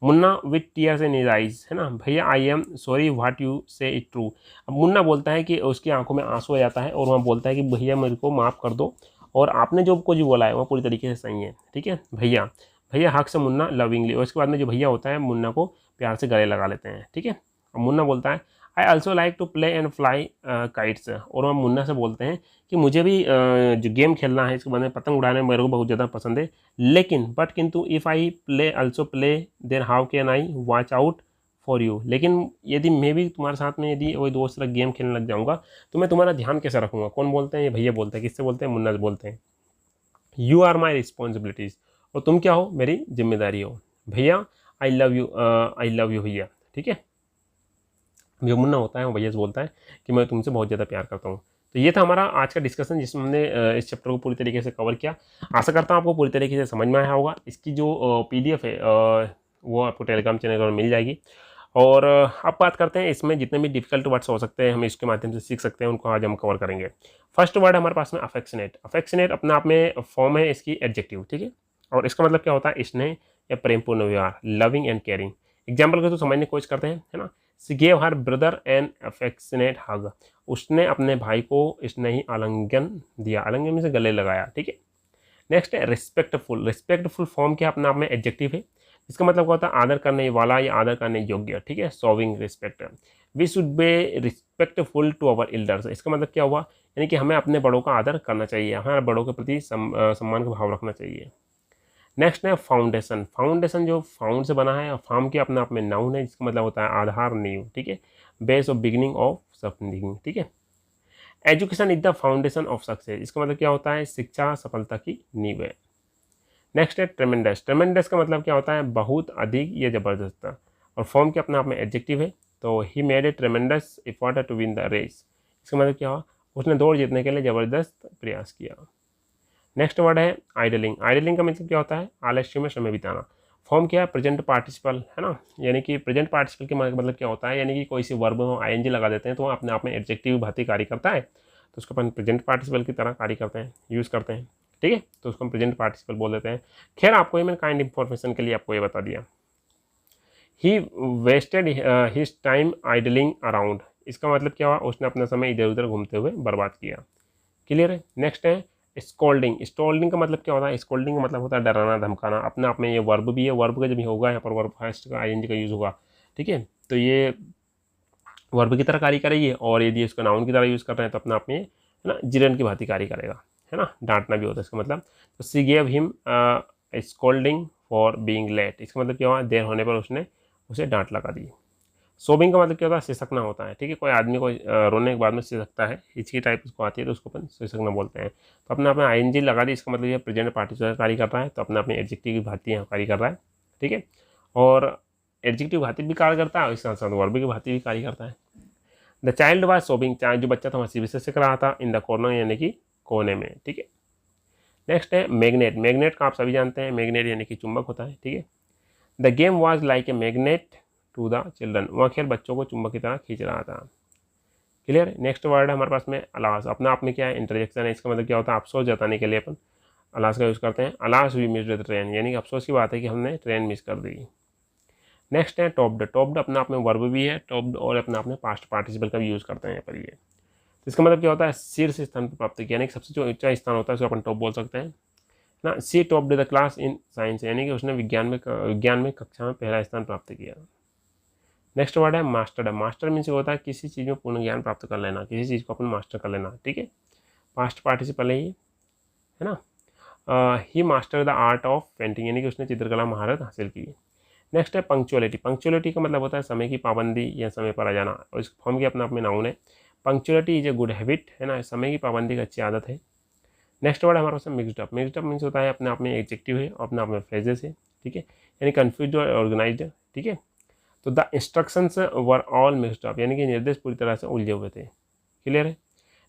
Munna with tears in his eyes, है ना, भैया I am sorry what you से इट ट्रू, अब मुन्ना बोलता है कि उसकी आंखों में आंसू आ जाता है और वहाँ बोलता है कि भैया मेरे को माफ़ कर दो, और आपने जो कुछ बोला है वो पूरी तरीके से सही है, ठीक है। भैया, भैया हक से मुन्ना लविंगली, और इसके बाद में जो भैया होता है मुन्ना को प्यार से गले लगा लेते हैं, ठीक है। और मुन्ना बोलता है I also like to play and fly kites, और वह मुन्ना से बोलते हैं कि मुझे भी जो गेम खेलना है, इसके बाद में पतंग उड़ाने मेरे को बहुत ज़्यादा पसंद है, लेकिन बट किंतु if I play also play then how can I watch out for you, लेकिन यदि मैं भी तुम्हारे साथ में यदि वही दोस्त तरह गेम खेलने लग जाऊँगा तो मैं तुम्हारा ध्यान कैसे रखूँगा, कौन बोलते हैं, ये भैया बोलते हैं, किससे बोलते हैं, मुन्ना से बोलते हैं। यू आर माई रिस्पॉन्सिबिलिटीज़, और तुम क्या हो, मेरी जिम्मेदारी हो। भैया आई लव यू भैया, ठीक है। जो मुन्ना होता है वो भैया से बोलता है कि मैं तुमसे बहुत ज़्यादा प्यार करता हूँ। तो ये था हमारा आज का डिस्कशन जिसमें हमने इस चैप्टर को पूरी तरीके से कवर किया। आशा करता हूँ आपको पूरी तरीके से समझ में आया होगा। इसकी जो PDF है वो आपको टेलीग्राम चैनल पर मिल जाएगी। और अब बात करते हैं इसमें जितने भी डिफिकल्ट वर्ड्स हो सकते हैं हम इसके माध्यम से सीख सकते हैं, उनको आज हम कवर करेंगे। फर्स्ट वर्ड हमारे पास में अफेक्शनेट। अफेक्शनेट अपने आप में फॉर्म है इसकी एडजेक्टिव, ठीक है, और इसका मतलब क्या होता है, स्नेह या प्रेमपूर्ण व्यवहार, लविंग एंड केयरिंग। एग्जाम्पल को तो समझने की कोशिश करते हैं, है ना। She gave her brother an affectionate hug. उसने अपने भाई को स्नेही आलिंगन दिया, आलिंगन में से गले लगाया, ठीक है। नेक्स्ट है रिस्पेक्टफुल। रिस्पेक्टफुल फॉर्म क्या अपने आप में एडजेक्टिव है, इसका मतलब क्या होता है, आदर करने वाला या आदर करने योग्य, ठीक है, showing respect. We should be respectful to our elders. इसका मतलब क्या हुआ, यानी कि हमें अपने बड़ों का आदर करना चाहिए, हमारे बड़ों के प्रति सम्मान का भाव रखना चाहिए। नेक्स्ट है फाउंडेशन। फाउंडेशन जो फाउंड से बना है, फार्म के अपने आप में नाउन है, जिसका मतलब होता है आधार, नींव, ठीक है, base of beginning of something, ठीक है। Education is the foundation of success. इसका मतलब क्या होता है, शिक्षा सफलता की नींव है। नेक्स्ट है ट्रेमेंडस। ट्रेमेंडस का मतलब क्या होता है, बहुत अधिक या जबरदस्त, और फॉर्म के अपने आप में एडजेक्टिव है। तो he made a tremendous effort to win the race. इसका मतलब क्या हुआ, उसने दौड़ जीतने के लिए जबरदस्त प्रयास किया। नेक्स्ट वर्ड है आइडलिंग। आइडलिंग का मतलब क्या होता है, आलस्य में समय बिताना। फॉर्म क्या है, प्रेजेंट पार्टिसिपल, है ना, यानी कि प्रेजेंट पार्टिसिपल के मतलब क्या होता है, यानी कि कोई सी वर्ब में आईएनजी लगा देते हैं तो अपने आप में एडजेक्टिव भांति कार्य करता है, तो उसको अपन प्रेजेंट पार्टिसिपल की तरह कार्य करते हैं, यूज़ करते हैं, ठीक है, तो उसको हम प्रेजेंट पार्टिसिपल बोल देते हैं। खैर आपको ये मैंने काइंड इन्फॉर्मेशन के लिए आपको ये बता दिया। He wasted his time idling around. इसका मतलब क्या हुआ, उसने अपना समय इधर उधर घूमते हुए बर्बाद किया। क्लियर है। नेक्स्ट है स्कोल्डिंग। स्कोल्डिंग का मतलब क्या होता है, स्कोल्डिंग का मतलब होता है डराना धमकाना। अपने आप में ये वर्ब भी है, वर्ब का जब होगा यहाँ पर वर्ब फर्स्ट का आईएनजी का यूज़ होगा, ठीक है, तो ये वर्ब की तरह कार्य करेगी, और यदि इसको नाउन की तरह यूज़ कर रहे हैं तो अपने आप में, है ना, जिरन की भांति कार्य करेगा, है ना, डांटना भी होता है इसका मतलब। तो she gave him scolding for being late. इसका मतलब क्या हुआ, देर होने पर उसने उसे डांट लगा दी। सोबिंग का मतलब क्या होता है, सिसकना होता है, ठीक है, कोई आदमी को रोने के बाद में सिसकता है, हिचकी टाइप उसको आती है, तो उसको अपन सिसकना बोलते हैं। तो अपने आप में आईएनजी लगा दी, इसका मतलब ये प्रेजेंट पार्टिसिपल कार्य कर रहा है, तो अपने आप में एडजेक्टिव की भांति यहाँ कार्य कर रहा है, ठीक है, और एडजेक्टिव भांति भी कार्य करता है और इसके साथ साथ वर्ब की भांति भी कार्य करता है। The child was सोबिंग। चाइल्ड जो बच्चा था वहाँ से सिसक रहा था, इन द कॉर्नर यानी कि कोने में, ठीक है। नेक्स्ट है मैग्नेट। मैग्नेट का आप सभी जानते हैं, मैग्नेट यानी कि चुंबक होता है, ठीक है। The game was like a magnet to the children. वह खेल बच्चों को चुंबक की तरह खींच रहा था। क्लियर। नेक्स्ट वर्ड है हमारे पास में अलास। अपना आप में क्या है, इंटरजेक्शन है, इसका मतलब क्या होता है, अफसोस जताने के लिए अपन अलास का यूज़ करते हैं। Alas we missed the train, यानी कि अफसोस की बात है कि हमने ट्रेन मिस कर दी। नेक्स्ट है टॉप्ड। टॉप्ड अपने आप में वर्ब भी है, टॉप्ड, और अपने आप में पास्ट पार्टिसिपल का भी यूज़ करते हैं यहाँ पर। ये तो इसका मतलब क्या होता है, शीर्ष स्थान पर प्राप्त किया, यानी कि सबसे जो ऊंचा स्थान होता है उसको अपन टॉप बोल सकते हैं ना। She topped the class in science, यानी कि उसने विज्ञान में कक्षा में पहला स्थान प्राप्त किया। नेक्स्ट वर्ड है मास्टर्ड। मास्टर मीन्स होता है किसी चीज़ में पूर्ण ज्ञान प्राप्त कर लेना, किसी चीज़ को अपन मास्टर कर लेना, ठीक है, पास्ट पार्टिसिपल है ये, है ना। He master the art of painting, यानी कि उसने चित्रकला महारत हासिल की। नेक्स्ट है पंक्चुअलिटी। पंक्चुअलिटी का मतलब होता है समय की पाबंदी या समय पर आ जाना, और इस फॉर्म की अपने आप में नाउन है। Punctuality is a good habit, है ना, समय की पाबंदी की अच्छी आदत है। नेक्स्ट वर्ड हमारे पास mixed up. Mixed up means होता है अपने आप में एडजेक्टिव है और अपने आप में फ्रेजेस है, ठीक है, यानी कन्फ्यूज और ऑर्गेनाइज्ड, ठीक है। तो the instructions were all mixed up, यानी कि निर्देश पूरी तरह से उलझे हुए थे। क्लियर है।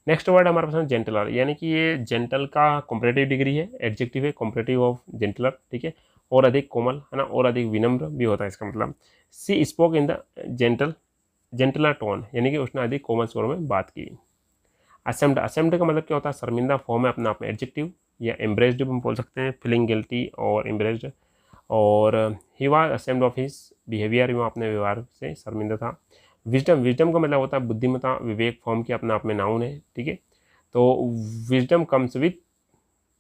नेक्स्ट वर्ड हमारे पास जेंटलर, यानी कि ये जेंटल का कॉम्परेटिव डिग्री है, एडजेक्टिव है, कॉम्परेटिव ऑफ जेंटलर, ठीक है, और अधिक कोमल, है ना, और अधिक विनम्र भी होता है इसका मतलब। She spoke in the gentler tone, यानी कि उसने अधिक कोमल स्वर में बात की। असेम्ड। असेम्ड का मतलब क्या होता है, शर्मिंदा, फॉर्म है अपने आप में एडजेक्टिव, या एम्ब्रेस्ड भी हम बोल सकते हैं, फीलिंग गिल्टी और एम्ब्रेस्ड। और he was ashamed of his behaviour, वो अपने व्यवहार से शर्मिंदा था। विजडम। विजडम का मतलब होता है बुद्धिमत्ता, विवेक, फॉर्म की अपने आप में नाउन है, ठीक है, तो विजडम कम्स विथ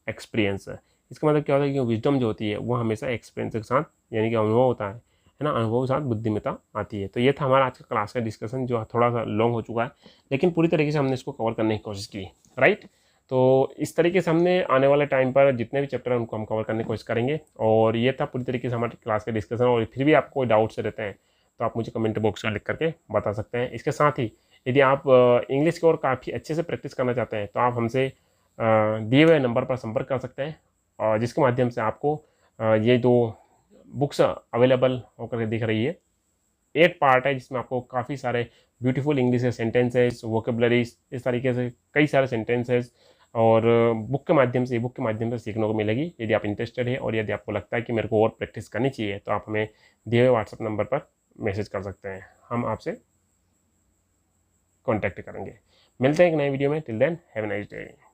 एक्सपीरियंस। इसका मतलब क्या होता है कि विजडम जो होती है वो हमेशा एक्सपीरियंस के साथ, यानी कि अनुभव होता है ना, अनुभव के साथ बुद्धिमत्ता आती है। तो ये था हमारा आज का क्लास का डिस्कशन, जो थोड़ा सा लॉन्ग हो चुका है, लेकिन पूरी तरीके से हमने इसको कवर करने की कोशिश की, राइट। तो इस तरीके से हमने आने वाले टाइम पर जितने भी चैप्टर हैं उनको हम कवर करने की कोशिश करेंगे। और ये था पूरी तरीके से हमारे क्लास का डिस्कशन। और फिर भी आपको कोई डाउट्स रहते हैं तो आप मुझे कमेंट बॉक्स में लिख करके बता सकते हैं। इसके साथ ही यदि आप इंग्लिश की ओर काफ़ी अच्छे से प्रैक्टिस करना चाहते हैं तो आप हमसे दिए हुए नंबर पर संपर्क कर सकते हैं, और जिसके माध्यम से आपको ये दो बुक्स अवेलेबल होकर के दिख रही है। 8 पार्ट है जिसमें आपको काफ़ी सारे ब्यूटीफुल इंग्लिश के सेंटेंसेस, वोकेबलरीज, इस तरीके से कई सारे सेंटेंसेस, और बुक के माध्यम से सीखने को मिलेगी। यदि आप इंटरेस्टेड है और यदि आपको लगता है कि मेरे को और प्रैक्टिस करनी चाहिए तो आप हमें दिए हुए व्हाट्सएप नंबर पर मैसेज कर सकते हैं, हम आपसे कॉन्टैक्ट करेंगे। मिलते हैं एक नए वीडियो में। Till then have a nice day.